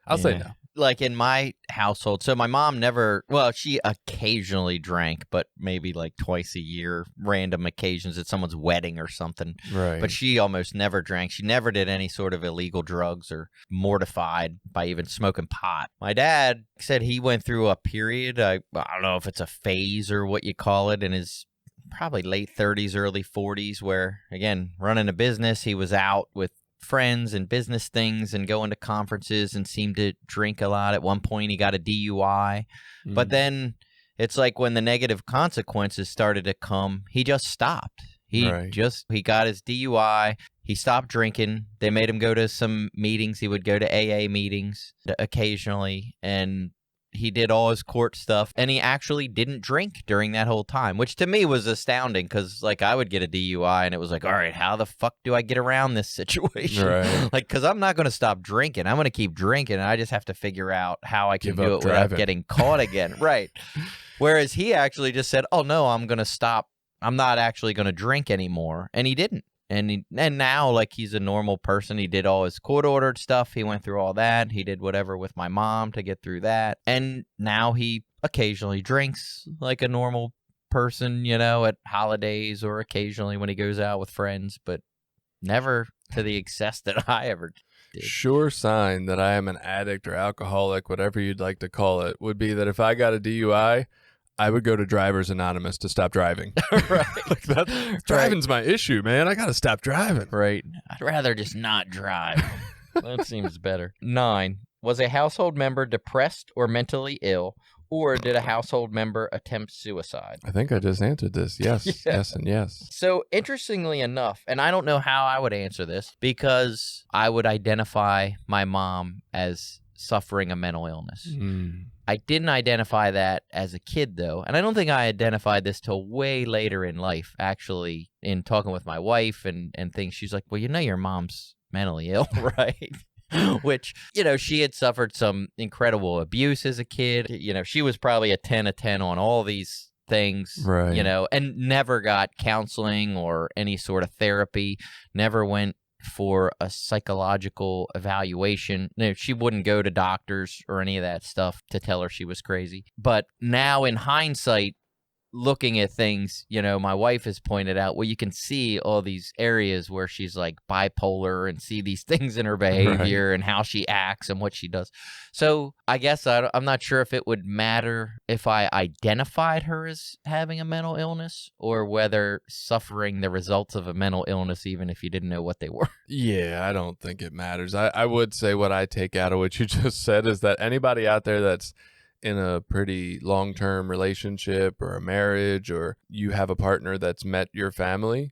Speaker 2: I'll say no.
Speaker 1: Like in my household, so my mom never, well, she occasionally drank, but maybe like twice a year, random occasions at someone's wedding or something.
Speaker 2: Right.
Speaker 1: But she almost never drank. She never did any sort of illegal drugs or mortified by even smoking pot. My dad said he went through a period, I don't know if it's a phase or what you call it, in his probably late 30s, early 40s, where, again, running a business, he was out with friends and business things and going to conferences and seemed to drink a lot. At one point, he got a DUI. But then it's like when the negative consequences started to come, he just stopped. He got his DUI. He stopped drinking. They made him go to some meetings. He would go to AA meetings occasionally, and he did all his court stuff, and he actually didn't drink during that whole time, which to me was astounding because, like, I would get a DUI, and it was like, all right, how the fuck do I get around this situation?
Speaker 2: Right.
Speaker 1: Like, because I'm not going to stop drinking. I'm going to keep drinking, and I just have to figure out how I can
Speaker 2: Give
Speaker 1: do
Speaker 2: up
Speaker 1: it without
Speaker 2: driving.
Speaker 1: getting caught again. Right. Whereas he actually just said, oh, no, I'm going to stop. I'm not actually going to drink anymore. And he didn't. And now, like, he's a normal person. He did all his court-ordered stuff. He went through all that. He did whatever with my mom to get through that. And now he occasionally drinks like a normal person, you know, at holidays or occasionally when he goes out with friends, but never to the excess that I ever did.
Speaker 2: Sure sign that I am an addict or alcoholic, whatever you'd like to call it, would be that if I got a DUI, I would go to Drivers Anonymous to stop driving.
Speaker 1: Right.
Speaker 2: Driving's my issue, man. I got to stop driving.
Speaker 1: Right. I'd rather just not drive. That seems better. 9. Was a household member depressed or mentally ill, or did a household member attempt suicide?
Speaker 2: I think I just answered this. Yes, yes, and yes.
Speaker 1: So, interestingly enough, and I don't know how I would answer this, because I would identify my mom as suffering a mental illness. I didn't identify that as a kid, though, and I don't think I identified this till way later in life, actually, in talking with my wife and things. She's like, well, your mom's mentally ill, right? Which, she had suffered some incredible abuse as a kid. She was probably a 10 of 10 on all these things,
Speaker 2: right.
Speaker 1: And never got counseling or any sort of therapy, never went for a psychological evaluation. She wouldn't go to doctors or any of that stuff to tell her she was crazy. But now in hindsight, looking at things, my wife has pointed out, well, you can see all these areas where she's like bipolar and see these things in her behavior and how she acts and what she does. So I guess I'm not sure if it would matter if I identified her as having a mental illness or whether suffering the results of a mental illness, even if you didn't know what they were.
Speaker 2: Yeah, I don't think it matters. I would say what I take out of what you just said is that anybody out there that's in a pretty long-term relationship or a marriage, or you have a partner that's met your family,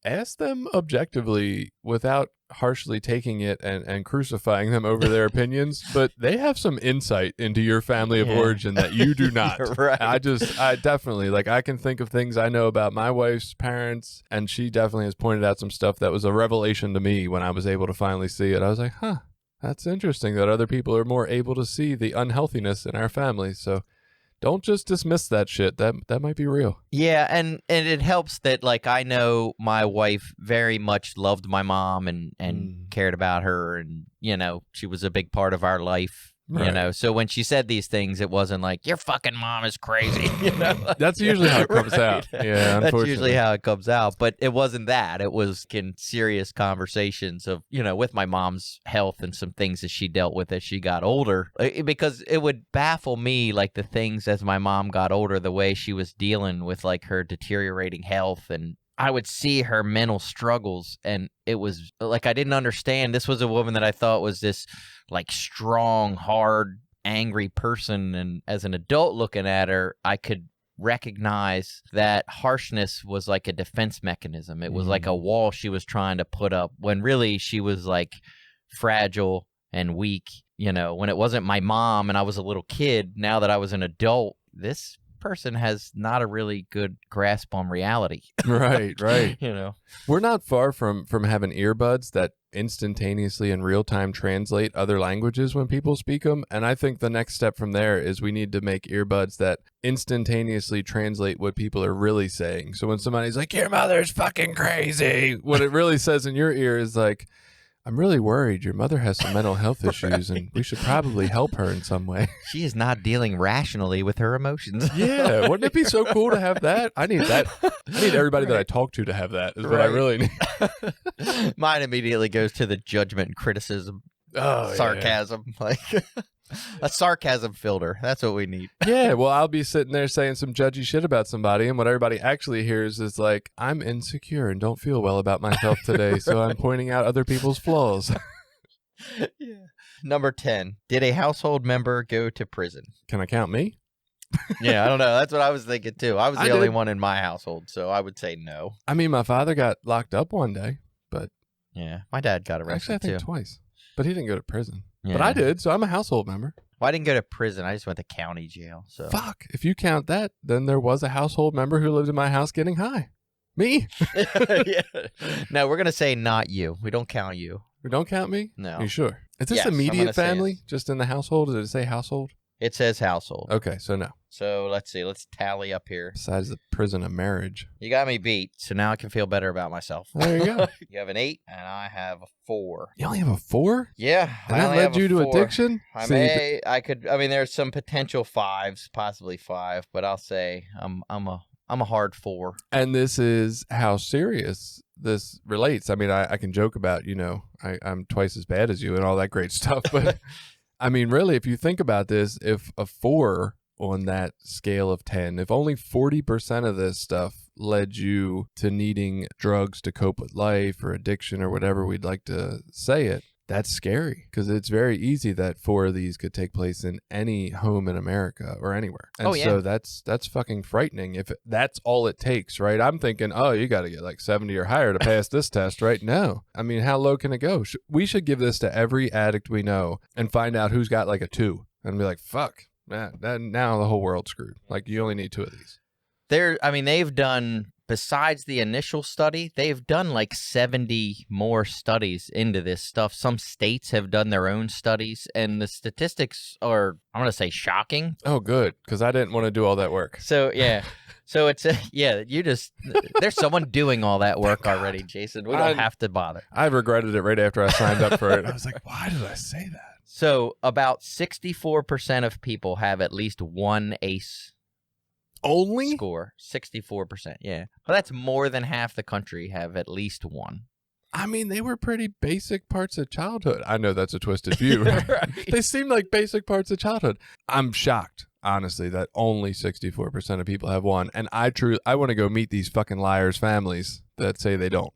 Speaker 2: ask them objectively without harshly taking it and crucifying them over their opinions, but they have some insight into your family of origin that you do not.
Speaker 1: Right.
Speaker 2: I definitely, I can think of things I know about my wife's parents, and she definitely has pointed out some stuff that was a revelation to me when I was able to finally see it. I was like, huh. That's interesting that other people are more able to see the unhealthiness in our family. So don't just dismiss that shit. That might be real.
Speaker 1: Yeah, and it helps that, I know my wife very much loved my mom and cared about her, and, she was a big part of our life.
Speaker 2: Right.
Speaker 1: So when she said these things, it wasn't like, your fucking mom is crazy.
Speaker 2: That's usually how it comes out. Yeah,
Speaker 1: that's usually how it comes out. But it wasn't that. It was in serious conversations of, with my mom's health and some things that she dealt with as she got older. Because it would baffle me, the things as my mom got older, the way she was dealing with, her deteriorating health, and I would see her mental struggles, and it was I didn't understand. This was a woman that I thought was this strong, hard, angry person, and as an adult looking at her, I could recognize that harshness was like a defense mechanism. It was like a wall she was trying to put up when really she was fragile and weak. When it wasn't my mom and I was a little kid, now that I was an adult, this person has not a really good grasp on reality.
Speaker 2: Right. We're not far from having earbuds that instantaneously in real time translate other languages when people speak them, and I think the next step from there is we need to make earbuds that instantaneously translate what people are really saying. So when somebody's like, your mother's fucking crazy, what it really says in your ear is I'm really worried your mother has some mental health issues and we should probably help her in some way.
Speaker 1: She is not dealing rationally with her emotions.
Speaker 2: Yeah, wouldn't it be so cool to have that? I need that. I need everybody that I talk to have that is what I really need.
Speaker 1: Mine immediately goes to the judgment and criticism, sarcasm, a sarcasm filter. That's what we need.
Speaker 2: Yeah, well, I'll be sitting there saying some judgy shit about somebody, and what everybody actually hears is I'm insecure and don't feel well about myself today, so I'm pointing out other people's flaws.
Speaker 1: Yeah. Number 10. Did a household member go to prison?
Speaker 2: Can I count me?
Speaker 1: Yeah, I don't know. That's what I was thinking, too. I was the only one in my household, so I would say no.
Speaker 2: I mean, my father got locked up one day, but...
Speaker 1: Yeah, my dad got arrested,
Speaker 2: actually, I think twice. But he didn't go to prison.
Speaker 1: Yeah.
Speaker 2: But I did, so I'm a household member.
Speaker 1: Well, I didn't go to prison. I just went to county jail. So
Speaker 2: fuck. If you count that, then there was a household member who lived in my house getting high. Me.
Speaker 1: Yeah. No, we're going to say not you. We don't count you.
Speaker 2: We don't count me?
Speaker 1: No.
Speaker 2: Are you sure? Is this
Speaker 1: Yes,
Speaker 2: immediate family? Just in the household? Does it say household?
Speaker 1: It says household.
Speaker 2: Okay, so no.
Speaker 1: So let's see. Let's tally up here.
Speaker 2: Besides the prison of marriage.
Speaker 1: You got me beat, so now I can feel better about myself.
Speaker 2: There you go.
Speaker 1: You have an 8, and I have a 4.
Speaker 2: You only have a 4?
Speaker 1: Yeah.
Speaker 2: And that led you to addiction?
Speaker 1: There's some potential 5s, possibly 5, but I'll say I'm a hard 4.
Speaker 2: And this is how serious this relates. I mean, I can joke about, I'm twice as bad as you and all that great stuff, but I mean, really, if you think about this, if a 4 on that scale of 10, if only 40% of this stuff led you to needing drugs to cope with life or addiction or whatever we'd like to say it, that's scary, because it's very easy that 4 of these could take place in any home in America or anywhere. And so that's fucking frightening if that's all it takes, right? I'm thinking, oh, you got to get like 70 or higher to pass this test, right? No. I mean, how low can it go? We should give this to every addict we know and find out who's got like a 2 and be like, fuck, man, now the whole world's screwed. Like, you only need 2 of these.
Speaker 1: They've done, besides the initial study, they've done like 70 more studies into this stuff. Some states have done their own studies, and the statistics are, I'm going to say, shocking.
Speaker 2: Oh, good, because I didn't want to do all that work.
Speaker 1: So, yeah. So it's, there's someone doing all that work already, Jason. We don't have to bother.
Speaker 2: I regretted it right after I signed up for it. I was like, why did I say that?
Speaker 1: So about 64% of people have at least one ACE
Speaker 2: only
Speaker 1: score. 64%, yeah. Well, that's more than half the country have at least one.
Speaker 2: I mean, they were pretty basic parts of childhood. I know that's a twisted view. Right? They seem like basic parts of childhood. I'm shocked, honestly, that only 64% of people have one. And I want to go meet these fucking liars' families that say they don't.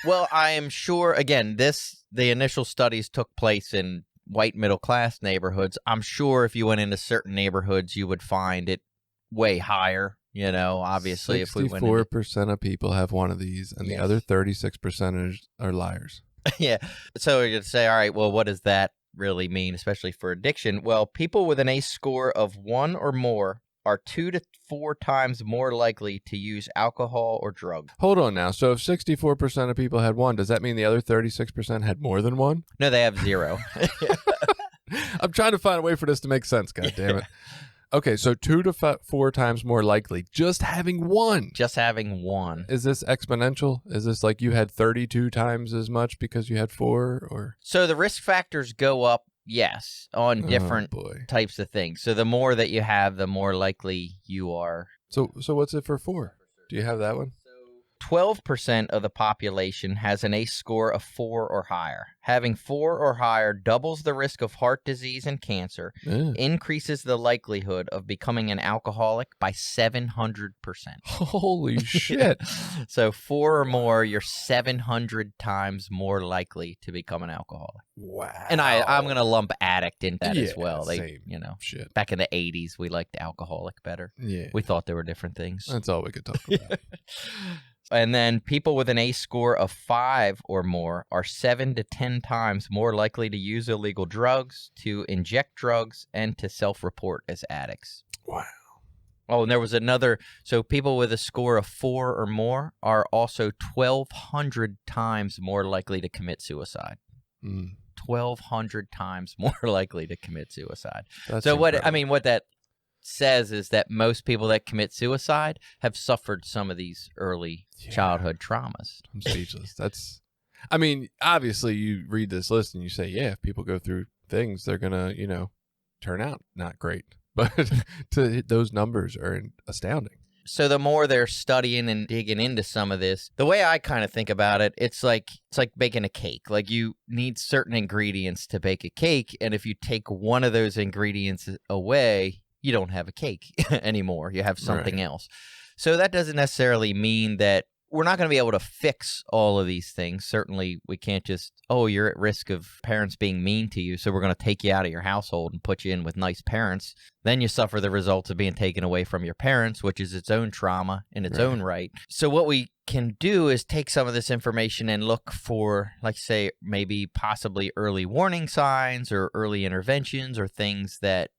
Speaker 1: Well, I am sure, again, the initial studies took place in white middle-class neighborhoods. I'm sure if you went into certain neighborhoods, you would find it way higher, obviously.
Speaker 2: 64% of people have one of these, and the other 36% are liars.
Speaker 1: Yeah. So you're going to say, all right, well, what does that really mean, especially for addiction? Well, people with an ACE score of 1 or more are 2 to 4 times more likely to use alcohol or drugs.
Speaker 2: Hold on now. So if 64% of people had 1, does that mean the other 36% had more than 1?
Speaker 1: No, they have 0.
Speaker 2: I'm trying to find a way for this to make sense, God damn it. Okay, so 2 to 4 times more likely just having 1.
Speaker 1: Just having 1.
Speaker 2: Is this exponential? Is this like you had 32 times as much because you had 4? Or
Speaker 1: so the risk factors go up, yes, on different types of things. So the more that you have, the more likely you are.
Speaker 2: So what's it for 4? Do you have that one?
Speaker 1: 12% of the population has an ACE score of 4 or higher. Having 4 or higher doubles the risk of heart disease and cancer, increases the likelihood of becoming an alcoholic by 700%.
Speaker 2: Holy shit.
Speaker 1: So 4 or more, you're 700 times more likely to become an alcoholic.
Speaker 2: Wow.
Speaker 1: And I'm going to lump addict in that as well.
Speaker 2: Same shit.
Speaker 1: Back in the 80s, we liked alcoholic better.
Speaker 2: Yeah.
Speaker 1: We thought there were different things.
Speaker 2: That's all we could talk about.
Speaker 1: And then people with an ACE score of 5 or more are 7 to 10 times more likely to use illegal drugs, to inject drugs, and to self-report as addicts.
Speaker 2: Wow.
Speaker 1: Oh, and there was another. So people with a score of 4 or more are also 1,200 times more likely to commit suicide. 1,200 times more likely to commit suicide.
Speaker 2: That's
Speaker 1: so
Speaker 2: incredible.
Speaker 1: what that says is that most people that commit suicide have suffered some of these early childhood traumas.
Speaker 2: I'm speechless. Obviously you read this list and you say, yeah, if people go through things, they're going to, turn out not great. But those numbers are astounding.
Speaker 1: So the more they're studying and digging into some of this, the way I kind of think about it, it's like baking a cake. Like, you need certain ingredients to bake a cake, and if you take one of those ingredients away, you don't have a cake anymore. You have something else. So that doesn't necessarily mean that we're not going to be able to fix all of these things. Certainly, we can't just, you're at risk of parents being mean to you, so we're going to take you out of your household and put you in with nice parents. Then you suffer the results of being taken away from your parents, which is its own trauma in its own right. So what we can do is take some of this information and look for, like, say, maybe possibly early warning signs or early interventions or things that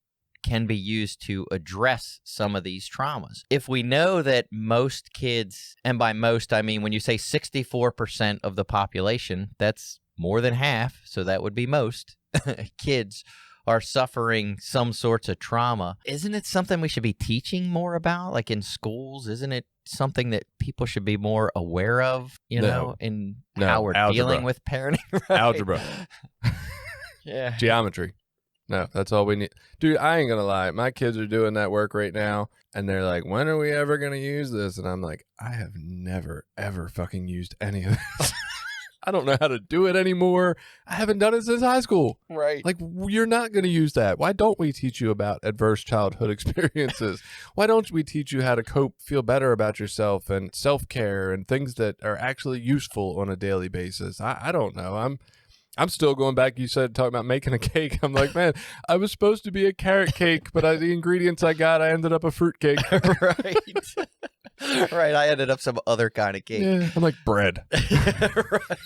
Speaker 1: can be used to address some of these traumas. If we know that most kids, and by most I mean when you say 64% of the population, that's more than half, so that would be most kids are suffering some sorts of trauma. Isn't it something we should be teaching more about, like in schools? Isn't it something that people should be more aware of, how we're dealing with parenting? Right?
Speaker 2: Algebra.
Speaker 1: Yeah.
Speaker 2: Geometry. No, that's all we need. Dude, I ain't going to lie. My kids are doing that work right now, and they're like, when are we ever going to use this? And I'm like, I have never, ever fucking used any of this. I don't know how to do it anymore. I haven't done it since high school.
Speaker 1: Right.
Speaker 2: Like, you're not going to use that. Why don't we teach you about adverse childhood experiences? Why don't we teach you how to cope, feel better about yourself, and self-care and things that are actually useful on a daily basis? I don't know. I'm still going back. You said, talking about making a cake. I'm like, man, I was supposed to be a carrot cake, but the ingredients I got, I ended up a fruit cake.
Speaker 1: Right. Right. I ended up some other kind of cake.
Speaker 2: Yeah, I'm like bread.
Speaker 1: Right.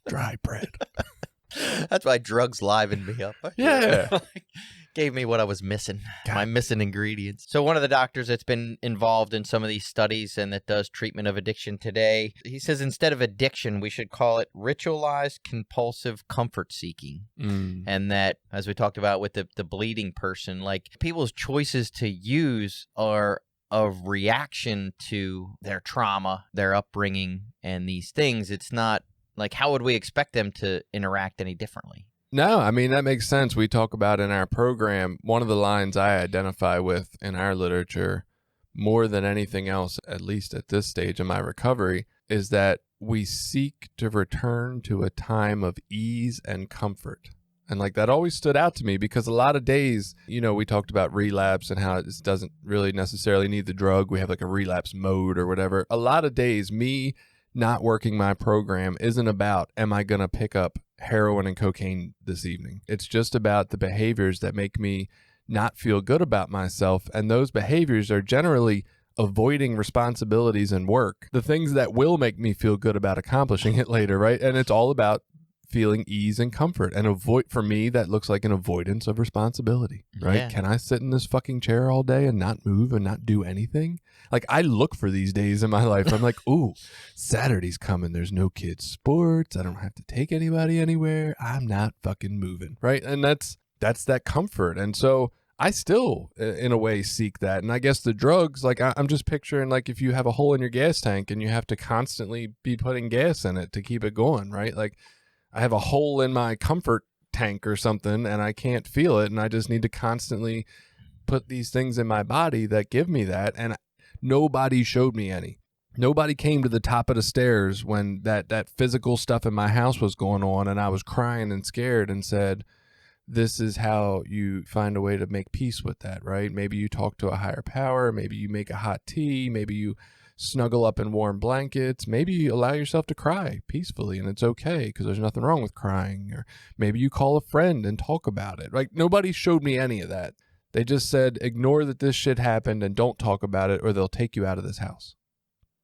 Speaker 2: Dry bread.
Speaker 1: That's why drugs livened me up.
Speaker 2: Yeah.
Speaker 1: Like, gave me what I was missing,
Speaker 2: God.
Speaker 1: my missing ingredients. So one of the doctors that's been involved in some of these studies and that does treatment of addiction today, he says instead of addiction, we should call it ritualized compulsive comfort seeking. And that, as we talked about with the bleeding person, like people's choices to use are a reaction to their trauma, their upbringing, and these things. It's not like, how would we expect them to interact any differently?
Speaker 2: No, I mean, that makes sense. We talk about in our program, one of the lines I identify with in our literature more than anything else, at least at this stage of my recovery, is that we seek to return to a time of ease and comfort. And like that always stood out to me because a lot of days, we talked about relapse and how it doesn't really necessarily need the drug. We have like a relapse mode or whatever. A lot of days, me not working my program isn't about, am I going to pick up heroin and cocaine this evening? It's just about the behaviors that make me not feel good about myself. And those behaviors are generally avoiding responsibilities and work, the things that will make me feel good about accomplishing it later, right? And it's all about feeling ease and comfort. And for me, that looks like an avoidance of responsibility, right?
Speaker 1: Yeah.
Speaker 2: Can I sit in this fucking chair all day and not move and not do anything? Like, I look for these days in my life. I'm like, ooh, Saturday's coming. There's no kids' sports. I don't have to take anybody anywhere. I'm not fucking moving, right? And that's that comfort. And so I still, in a way, seek that. And I guess the drugs, like, I'm just picturing, like, if you have a hole in your gas tank and you have to constantly be putting gas in it to keep it going, right? Like, I have a hole in my comfort tank or something and I can't feel it. And I just need to constantly put these things in my body that give me that. And nobody showed me any. Nobody came to the top of the stairs when that physical stuff in my house was going on and I was crying and scared and said, this is how you find a way to make peace with that, right? Maybe you talk to a higher power. Maybe you make a hot tea. Maybe you snuggle up in warm blankets. Maybe you allow yourself to cry peacefully and it's okay because there's nothing wrong with crying. Or maybe you call a friend and talk about it. Like, nobody showed me any of that. They just said, ignore that this shit happened and don't talk about it or they'll take you out of this house.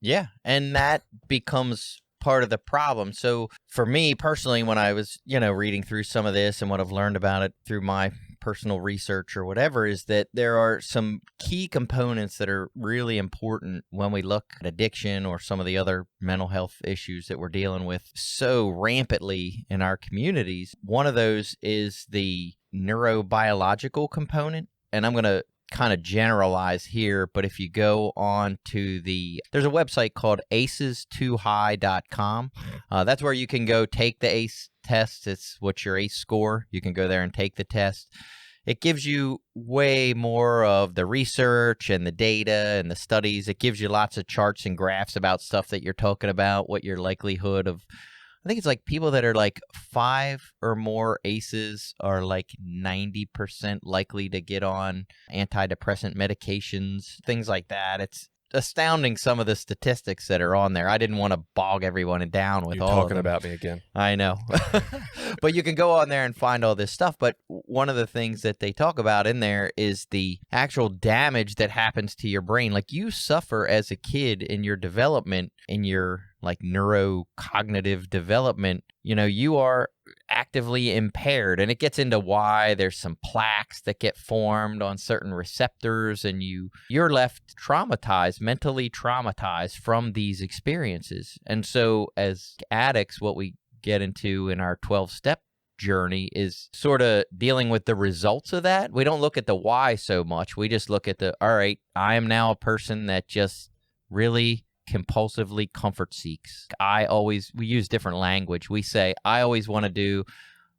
Speaker 1: Yeah, and that becomes part of the problem. So for me personally, when I was, reading through some of this and what I've learned about it through my personal research or whatever, is that there are some key components that are really important when we look at addiction or some of the other mental health issues that we're dealing with so rampantly in our communities. One of those is the neurobiological component. And I'm going to kind of generalize here, but if you go on to there's a website called aces2high.com. That's where you can go take the ACE test. It's what's your ACE score. You can go there and take the test. It gives you way more of the research and the data and the studies. It gives you lots of charts and graphs about stuff that you're talking about, what your likelihood of, I think it's like people that are like 5 or more ACEs are like 90% likely to get on antidepressant medications, things like that. It's astounding, some of the statistics that are on there. I didn't want to bog everyone down with all of them.
Speaker 2: You're talking about me again.
Speaker 1: I know. But you can go on there and find all this stuff. But one of the things that they talk about in there is the actual damage that happens to your brain. Like, you suffer as a kid in your development, in your like neurocognitive development. You are actively impaired, and it gets into why there's some plaques that get formed on certain receptors, and you're left traumatized, mentally traumatized from these experiences. And so as addicts, what we get into in our 12-step journey is sort of dealing with the results of that. We don't look at the why so much. We just look at all right, I am now a person that just really compulsively comfort seeks. We use different language. We say, I always want to do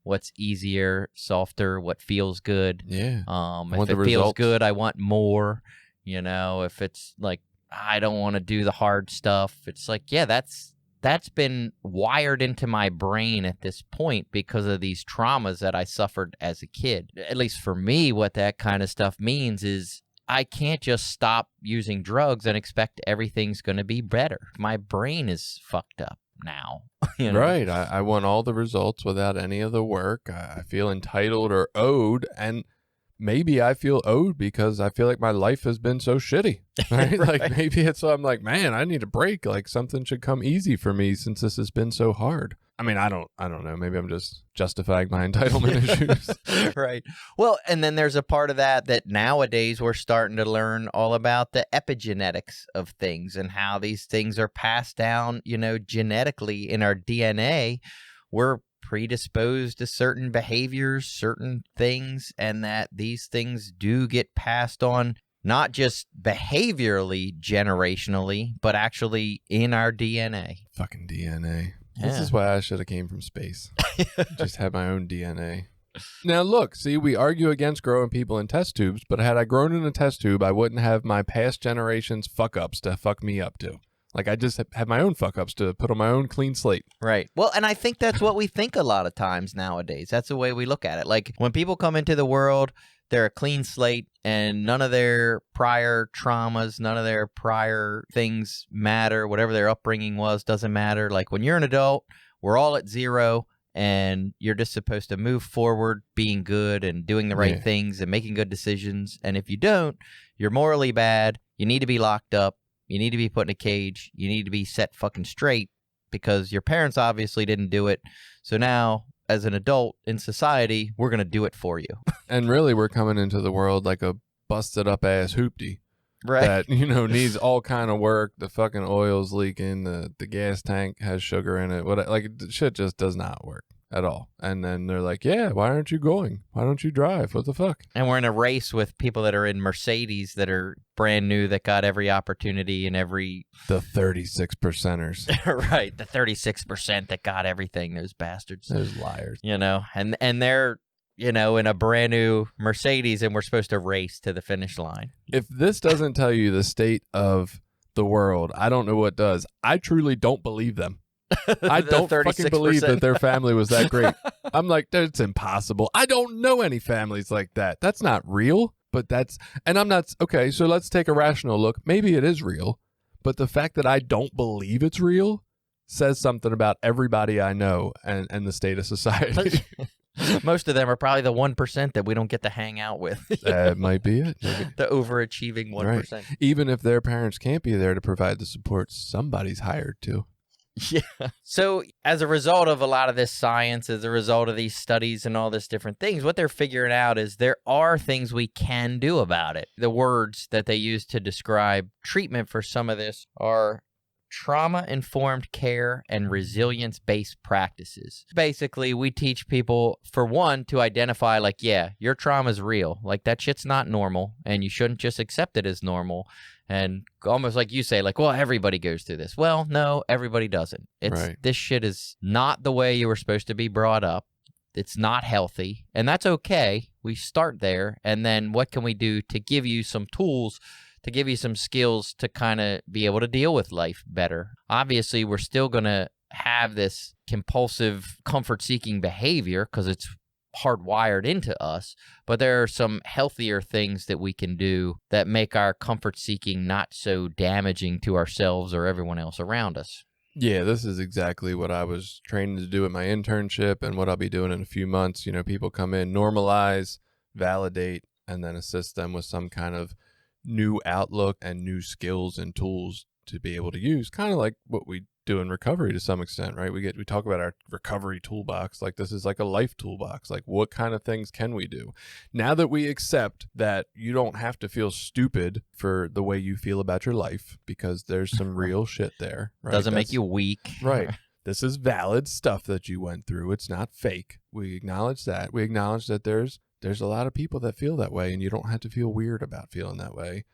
Speaker 1: what's easier, softer, what feels good.
Speaker 2: Yeah.
Speaker 1: If it feels good, I want more. If it's like, I don't want to do the hard stuff. It's like, yeah, that's that's been wired into my brain at this point because of these traumas that I suffered as a kid. At least for me, what that kind of stuff means is I can't just stop using drugs and expect everything's going to be better. My brain is fucked up now. You know?
Speaker 2: Right. I want all the results without any of the work. I feel entitled or owed, and maybe I feel owed because I feel like my life has been so shitty, right?
Speaker 1: Right.
Speaker 2: Like maybe it's so I'm like, man, I need a break. Like something should come easy for me since this has been so hard. I mean, I don't know. Maybe I'm just justifying my entitlement issues.
Speaker 1: Right. Well, and then there's a part of that nowadays we're starting to learn all about the epigenetics of things and how these things are passed down, genetically in our DNA. We're predisposed to certain behaviors, certain things, and that these things do get passed on not just behaviorally, generationally, but actually in our DNA.
Speaker 2: Fucking DNA.
Speaker 1: Yeah.
Speaker 2: This is why I should have came from space. Just had my own DNA. Now look, see, we argue against growing people in test tubes, but had I grown in a test tube, I wouldn't have my past generations fuck-ups to fuck me up too. Like I just have my own fuck-ups to put on my own clean slate.
Speaker 1: Right. Well, and I think that's what we think a lot of times nowadays. That's the way we look at it. Like when people come into the world, they're a clean slate and none of their prior traumas, none of their prior things matter. Whatever their upbringing was doesn't matter. Like when you're an adult, we're all at zero and you're just supposed to move forward being good and doing the right things and making good decisions. And if you don't, you're morally bad. You need to be locked up. You need to be put in a cage. You need to be set fucking straight because your parents obviously didn't do it. So now, as an adult in society, we're going to do it for you.
Speaker 2: And really, we're coming into the world like a busted up ass hoopty.
Speaker 1: Right.
Speaker 2: That, needs all kind of work. The fucking oil's leaking. The gas tank has sugar in it. The shit just does not work at all. And then they're like, yeah, why aren't you going? Why don't you drive? What the fuck?
Speaker 1: And we're in a race with people that are in Mercedes that are brand new that got every opportunity and every...
Speaker 2: The 36%ers.
Speaker 1: Right. The 36% that got everything. Those bastards.
Speaker 2: Those liars.
Speaker 1: And they're... in a brand new Mercedes, and we're supposed to race to the finish line.
Speaker 2: If this doesn't tell you the state of the world, I don't know what does. I truly don't believe them. I don't fucking believe that their family was that great. I'm like, that's impossible. I don't know any families like that. That's not real, and I'm not, okay, so let's take a rational look. Maybe it is real, but the fact that I don't believe it's real says something about everybody I know and the state of society.
Speaker 1: Most of them are probably the 1% that we don't get to hang out with.
Speaker 2: That might be it. Maybe.
Speaker 1: The overachieving 1%.
Speaker 2: Right. Even if their parents can't be there to provide the support, somebody's hired to.
Speaker 1: Yeah. So as a result of a lot of this science, as a result of these studies and all this different things, what they're figuring out is there are things we can do about it. The words that they use to describe treatment for some of this are trauma-informed care and resilience-based practices. Basically, we teach people, for one, to identify, like, yeah, your trauma's real. Like, that shit's not normal, and you shouldn't just accept it as normal. And almost like you say, like, well, everybody goes through this. Well, no, everybody doesn't. This shit is not the way you were supposed to be brought up. It's not healthy, and that's okay. We start there, and then what can we do to give you some tools, to give you some skills to kind of be able to deal with life better? Obviously, we're still going to have this compulsive comfort-seeking behavior because it's hardwired into us, but there are some healthier things that we can do that make our comfort-seeking not so damaging to ourselves or everyone else around us.
Speaker 2: Yeah, this is exactly what I was training to do at my internship and what I'll be doing in a few months. People come in, normalize, validate, and then assist them with some kind of new outlook and new skills and tools to be able to use, kind of like what we do in recovery to some extent, right? We talk about our recovery toolbox, like this is like a life toolbox. Like, what kind of things can we do now that we accept that you don't have to feel stupid for the way you feel about your life, because there's some real shit there, right?
Speaker 1: Doesn't make you weak.
Speaker 2: Right. This is valid stuff that you went through. It's not fake. We acknowledge that. We acknowledge that there's a lot of people that feel that way, and you don't have to feel weird about feeling that way.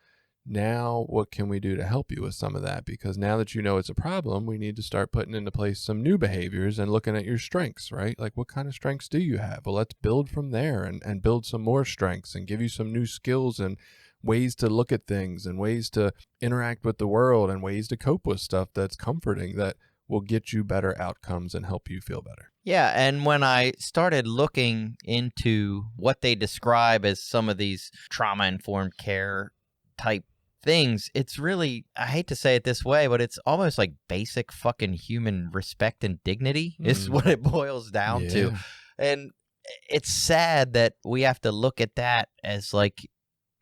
Speaker 2: Now, what can we do to help you with some of that? Because now that you know it's a problem, we need to start putting into place some new behaviors and looking at your strengths, right? Like, what kind of strengths do you have? Well, let's build from there and build some more strengths and give you some new skills and ways to look at things and ways to interact with the world and ways to cope with stuff that's comforting, that will get you better outcomes and help you feel better.
Speaker 1: Yeah, and when I started looking into what they describe as some of these trauma-informed care type things, it's really, I hate to say it this way, but it's almost like basic fucking human respect and dignity is what it boils down to. And it's sad that we have to look at that as like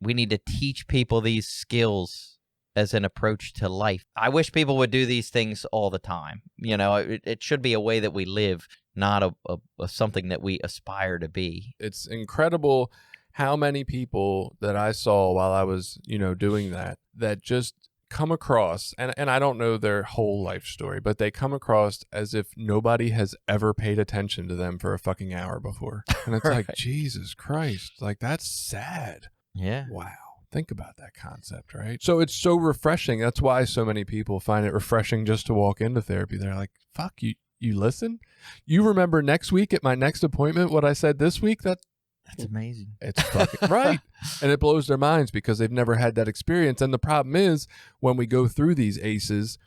Speaker 1: we need to teach people these skills as an approach to life. I wish people would do these things all the time. You know, it should be a way that we live, not a something that we aspire to be.
Speaker 2: It's incredible how many people that I saw while I was, doing that just come across, and I don't know their whole life story, but they come across as if nobody has ever paid attention to them for a fucking hour before. And it's
Speaker 1: Right.
Speaker 2: like, Jesus Christ, like that's sad.
Speaker 1: Yeah.
Speaker 2: Wow. Think about that concept, right? So it's so refreshing. That's why so many people find it refreshing just to walk into therapy. They're like, fuck, you listen? You remember next week at my next appointment what I said this week?
Speaker 1: That's amazing.
Speaker 2: It's fucking right. And it blows their minds because they've never had that experience. And the problem is when we go through these ACEs,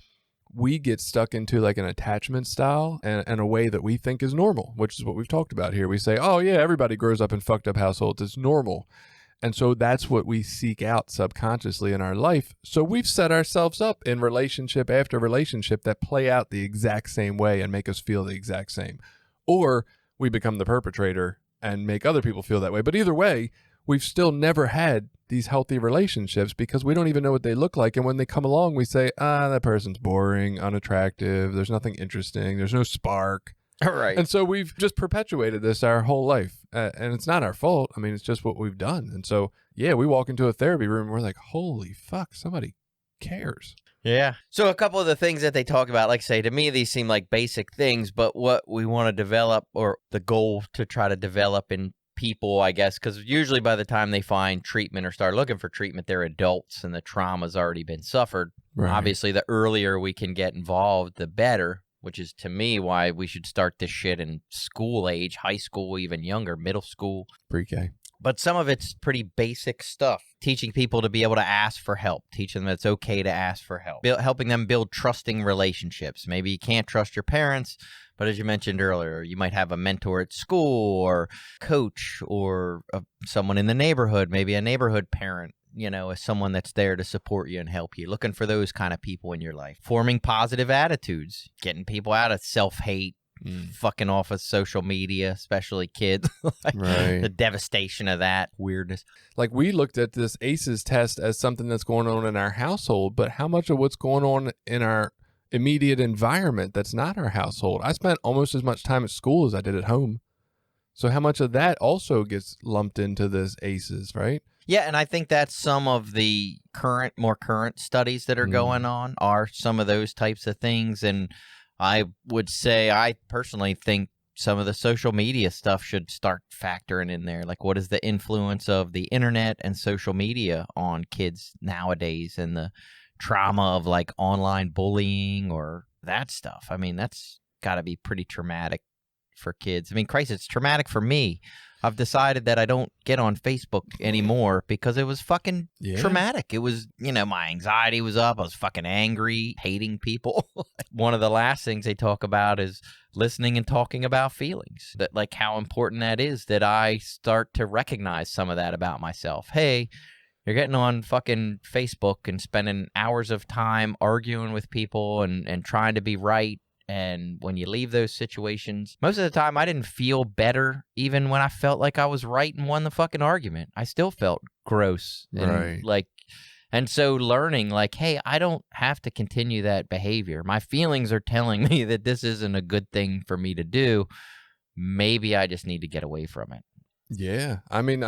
Speaker 2: we get stuck into like an attachment style and a way that we think is normal, which is what we've talked about here. We say, oh yeah, everybody grows up in fucked up households. It's normal. And so that's what we seek out subconsciously in our life. So we've set ourselves up in relationship after relationship that play out the exact same way and make us feel the exact same. Or we become the perpetrator and make other people feel that way. But either way, we've still never had these healthy relationships because we don't even know what they look like. And when they come along, we say, that person's boring, unattractive. There's nothing interesting. There's no spark.
Speaker 1: All right.
Speaker 2: And so we've just perpetuated this our whole life. And it's not our fault. I mean, it's just what we've done. And so, yeah, we walk into a therapy room and we're like, holy fuck, somebody cares.
Speaker 1: Yeah. So a couple of the things that they talk about, like I say, to me, these seem like basic things, but what we want to develop, or the goal to try to develop in people, I guess, because usually by the time they find treatment or start looking for treatment, they're adults and the trauma's already been suffered.
Speaker 2: Right.
Speaker 1: Obviously, the earlier we can get involved, the better, which is to me why we should start this shit in school age, high school, even younger, middle school.
Speaker 2: Pre-K.
Speaker 1: But some of it's pretty basic stuff. Teaching people to be able to ask for help. Teaching them it's okay to ask for help. Helping them build trusting relationships. Maybe you can't trust your parents, but as you mentioned earlier, you might have a mentor at school or coach or someone in the neighborhood, maybe a neighborhood parent, as someone that's there to support you and help you. Looking for those kind of people in your life. Forming positive attitudes. Getting people out of self-hate. Fucking off of social media, especially kids.
Speaker 2: Right.
Speaker 1: The devastation of that weirdness.
Speaker 2: Like we looked at this ACEs test as something that's going on in our household, but how much of what's going on in our immediate environment that's not our household? I spent almost as much time at school as I did at home. So how much of that also gets lumped into this ACEs, right?
Speaker 1: Yeah, and I think that's some of the more current studies that are going on are some of those types of things. And I would say I personally think some of the social media stuff should start factoring in there. Like, what is the influence of the internet and social media on kids nowadays and the trauma of like online bullying or that stuff? I mean, that's got to be pretty traumatic for kids. I mean, Christ, it's traumatic for me. I've decided that I don't get on Facebook anymore because it was fucking traumatic. It was, my anxiety was up. I was fucking angry, hating people. One of the last things they talk about is listening and talking about feelings. That, like, how important that is that I start to recognize some of that about myself. Hey, you're getting on fucking Facebook and spending hours of time arguing with people and trying to be right. And when you leave those situations, most of the time I didn't feel better even when I felt like I was right and won the fucking argument. I still felt gross. And
Speaker 2: right.
Speaker 1: And so learning like, hey, I don't have to continue that behavior. My feelings are telling me that this isn't a good thing for me to do. Maybe I just need to get away from it.
Speaker 2: Yeah. I mean,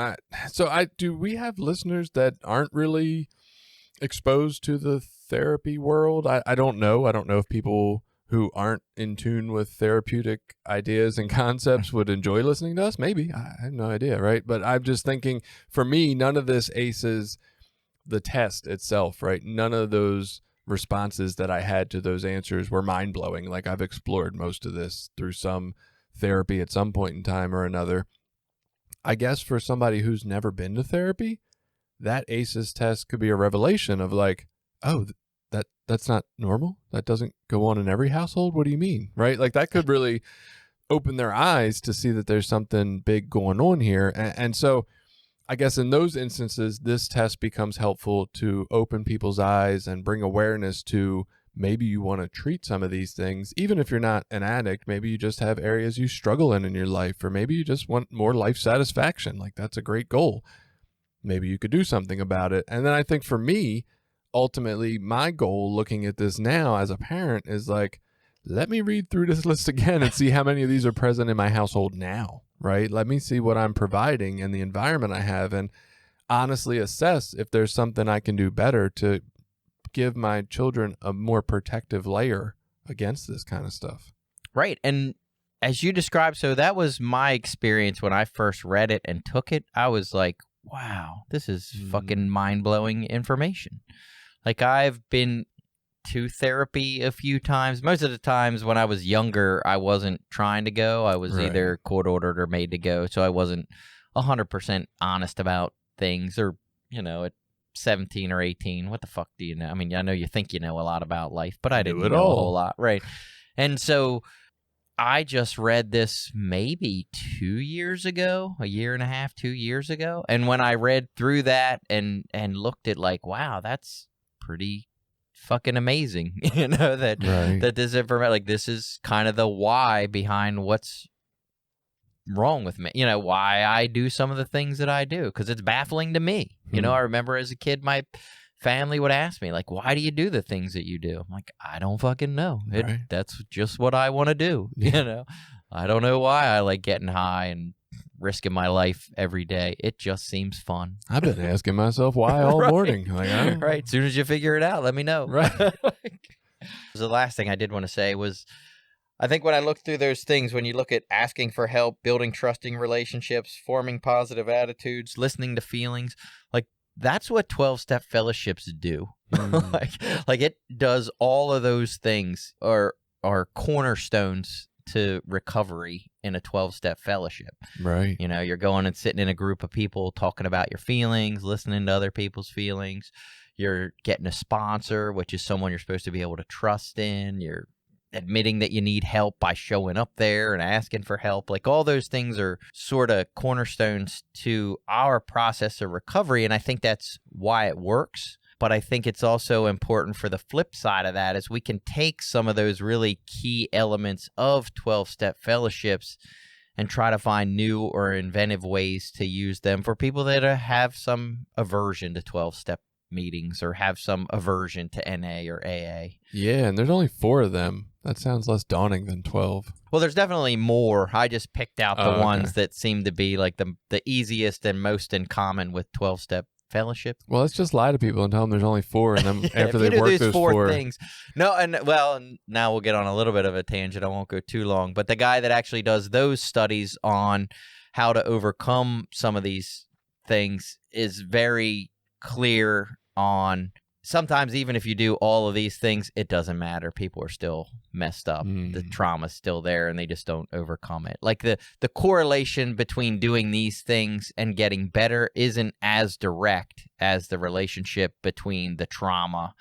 Speaker 2: do we have listeners that aren't really exposed to the therapy world? I don't know. I don't know if people who aren't in tune with therapeutic ideas and concepts would enjoy listening to us. Maybe. I have no idea, right? But I'm just thinking, for me, none of this ACEs, the test itself, right? None of those responses that I had to those answers were mind-blowing. Like, I've explored most of this through some therapy at some point in time or another. I guess for somebody who's never been to therapy, that ACEs test could be a revelation of like, oh, that's not normal? That doesn't go on in every household? What do you mean? Right? Like that could really open their eyes to see that there's something big going on here. And so I guess in those instances, this test becomes helpful to open people's eyes and bring awareness to maybe you want to treat some of these things. Even if you're not an addict, maybe you just have areas you struggle in your life, or maybe you just want more life satisfaction. Like that's a great goal. Maybe you could do something about it. And then I think for me, ultimately, my goal looking at this now as a parent is like, let me read through this list again and see how many of these are present in my household now, right? Let me see what I'm providing and the environment I have, and honestly assess if there's something I can do better to give my children a more protective layer against this kind of stuff.
Speaker 1: Right. And as you described, so that was my experience when I first read it and took it. I was like, wow, this is fucking mind-blowing information. Like, I've been to therapy a few times. Most of the times when I was younger, I wasn't trying to go. I was either court-ordered or made to go, so I wasn't 100% honest about things. Or, you know, at 17 or 18, what the fuck do you know? I mean, I know you think you know a lot about life, but I didn't know a whole lot. Right. And so I just read this maybe 2 years ago, a year and a half, 2 years ago. And when I read through that and looked at like, wow, that's pretty fucking amazing, you know, that this information, like, this is kind of the why behind what's wrong with me, you know, why I do some of the things that I do, because it's baffling to me. You know, I remember as a kid, my family would ask me, like, why do you do the things that you do? I'm like, I don't fucking know. That's just what I want to do. You know, I don't know why I like getting high and risking my life every day. It just seems fun.
Speaker 2: I've been asking myself why all morning. Like,
Speaker 1: right. As soon as you figure it out, let me know.
Speaker 2: Right.
Speaker 1: The last thing I did want to say was, I think when I look through those things, when you look at asking for help, building trusting relationships, forming positive attitudes, listening to feelings, like, that's what 12-step fellowships do. like it does all of those things, are cornerstones to recovery in a 12-step fellowship.
Speaker 2: Right.
Speaker 1: You know, you're going and sitting in a group of people talking about your feelings, listening to other people's feelings. You're getting a sponsor, which is someone you're supposed to be able to trust in. You're admitting that you need help by showing up there and asking for help. Like, all those things are sort of cornerstones to our process of recovery. And I think that's why it works. But I think it's also important for the flip side of that, is we can take some of those really key elements of 12-step fellowships and try to find new or inventive ways to use them for people that have some aversion to 12-step meetings or have some aversion to NA or AA.
Speaker 2: Yeah, and there's only 4 of them. That sounds less daunting than 12.
Speaker 1: Well, there's definitely more. I just picked out the ones that seem to be like the easiest and most in common with 12-step fellowship.
Speaker 2: Well, let's just lie to people and tell them there's only 4, and then after
Speaker 1: they
Speaker 2: work those 4
Speaker 1: things. No, and well, now we'll get on a little bit of a tangent. I won't go too long, but the guy that actually does those studies on how to overcome some of these things is very clear on, sometimes even if you do all of these things, it doesn't matter. People are still messed up. The trauma's still there, and they just don't overcome it. Like, the correlation between doing these things and getting better isn't as direct as the relationship between the trauma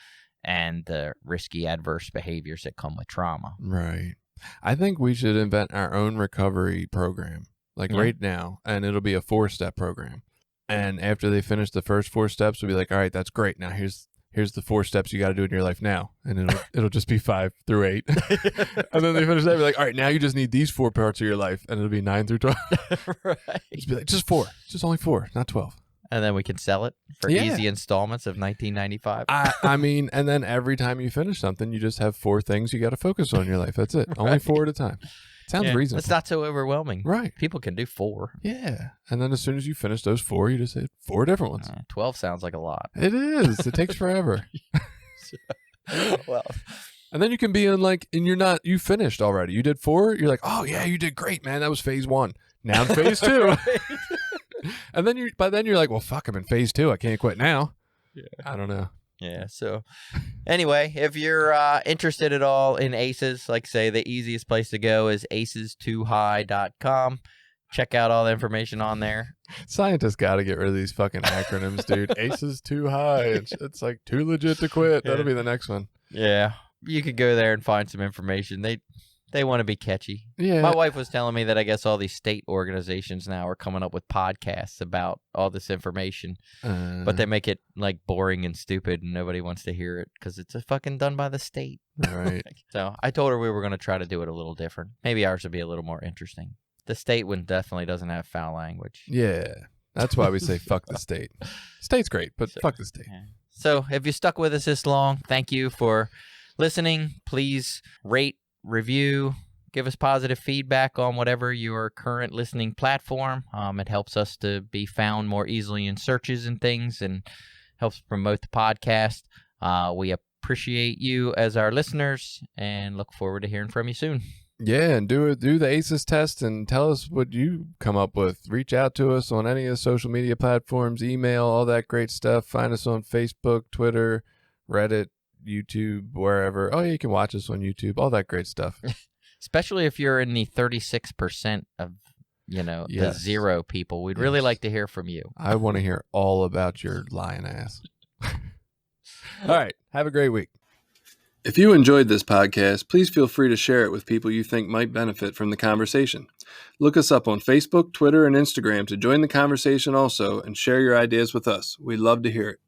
Speaker 1: and the risky adverse behaviors that come with trauma.
Speaker 2: Right. I think we should invent our own recovery program, like right now, and it'll be a 4-step program. And after they finish the first 4 steps, we'll be like, all right, that's great. Now here's the 4 steps you got to do in your life now. And it'll just be 5 through 8. And then they finish that, be like, all right, now you just need these 4 parts of your life. And it'll be 9 through 12.
Speaker 1: Right.
Speaker 2: Just be like, just 4. Just only 4, not 12.
Speaker 1: And then we can sell it for easy installments of $19.95.
Speaker 2: I mean, and then every time you finish something, you just have 4 things you got to focus on in your life. That's it. Right. Only 4 at a time. Sounds reasonable.
Speaker 1: It's not so overwhelming.
Speaker 2: Right.
Speaker 1: People can do 4.
Speaker 2: Yeah. And then as soon as you finish those 4, you just hit 4 different ones.
Speaker 1: 12 sounds like a lot.
Speaker 2: It is. It takes forever.
Speaker 1: Well,
Speaker 2: and then you can be in like, and you finished already. You did 4. You're like, oh yeah, you did great, man. That was phase 1. Now I'm phase 2. And then by then you're like, well, fuck, I'm in phase 2. I can't quit now.
Speaker 1: Yeah.
Speaker 2: I don't know.
Speaker 1: Yeah. So anyway, if you're interested at all in ACEs, like say the easiest place to go is aces2high.com. check out all the information on there.
Speaker 2: Scientists got to get rid of these fucking acronyms, dude. ACE is too high. It's like too legit to quit. That'll be the next one.
Speaker 1: Yeah. You could go there and find some information. They want to be catchy.
Speaker 2: Yeah.
Speaker 1: My wife was telling me that I guess all these state organizations now are coming up with podcasts about all this information, but they make it like boring and stupid and nobody wants to hear it because it's fucking done by the state.
Speaker 2: Right.
Speaker 1: So I told her we were going to try to do it a little different. Maybe ours would be a little more interesting. The state one definitely doesn't have foul language.
Speaker 2: Yeah. That's why we say fuck the state. State's great, but fuck the state.
Speaker 1: Yeah. So if you stuck with us this long, thank you for listening. Please rate, review, give us positive feedback on whatever your current listening platform. It helps us to be found more easily in searches and things and helps promote the podcast. We appreciate you as our listeners and look forward to hearing from you soon.
Speaker 2: Yeah, and do the ACEs test and tell us what you come up with. Reach out to us on any of the social media platforms, email, all that great stuff. Find us on Facebook, Twitter, Reddit, YouTube, wherever. Oh, yeah, you can watch us on YouTube, all that great stuff.
Speaker 1: Especially if you're in the 36% of, the
Speaker 2: Yes.
Speaker 1: 0 people. We'd really like to hear from you.
Speaker 2: I want to hear all about your lying ass. All right, have a great week. If you enjoyed this podcast, please feel free to share it with people you think might benefit from the conversation. Look us up on Facebook, Twitter, and Instagram to join the conversation also and share your ideas with us. We'd love to hear it.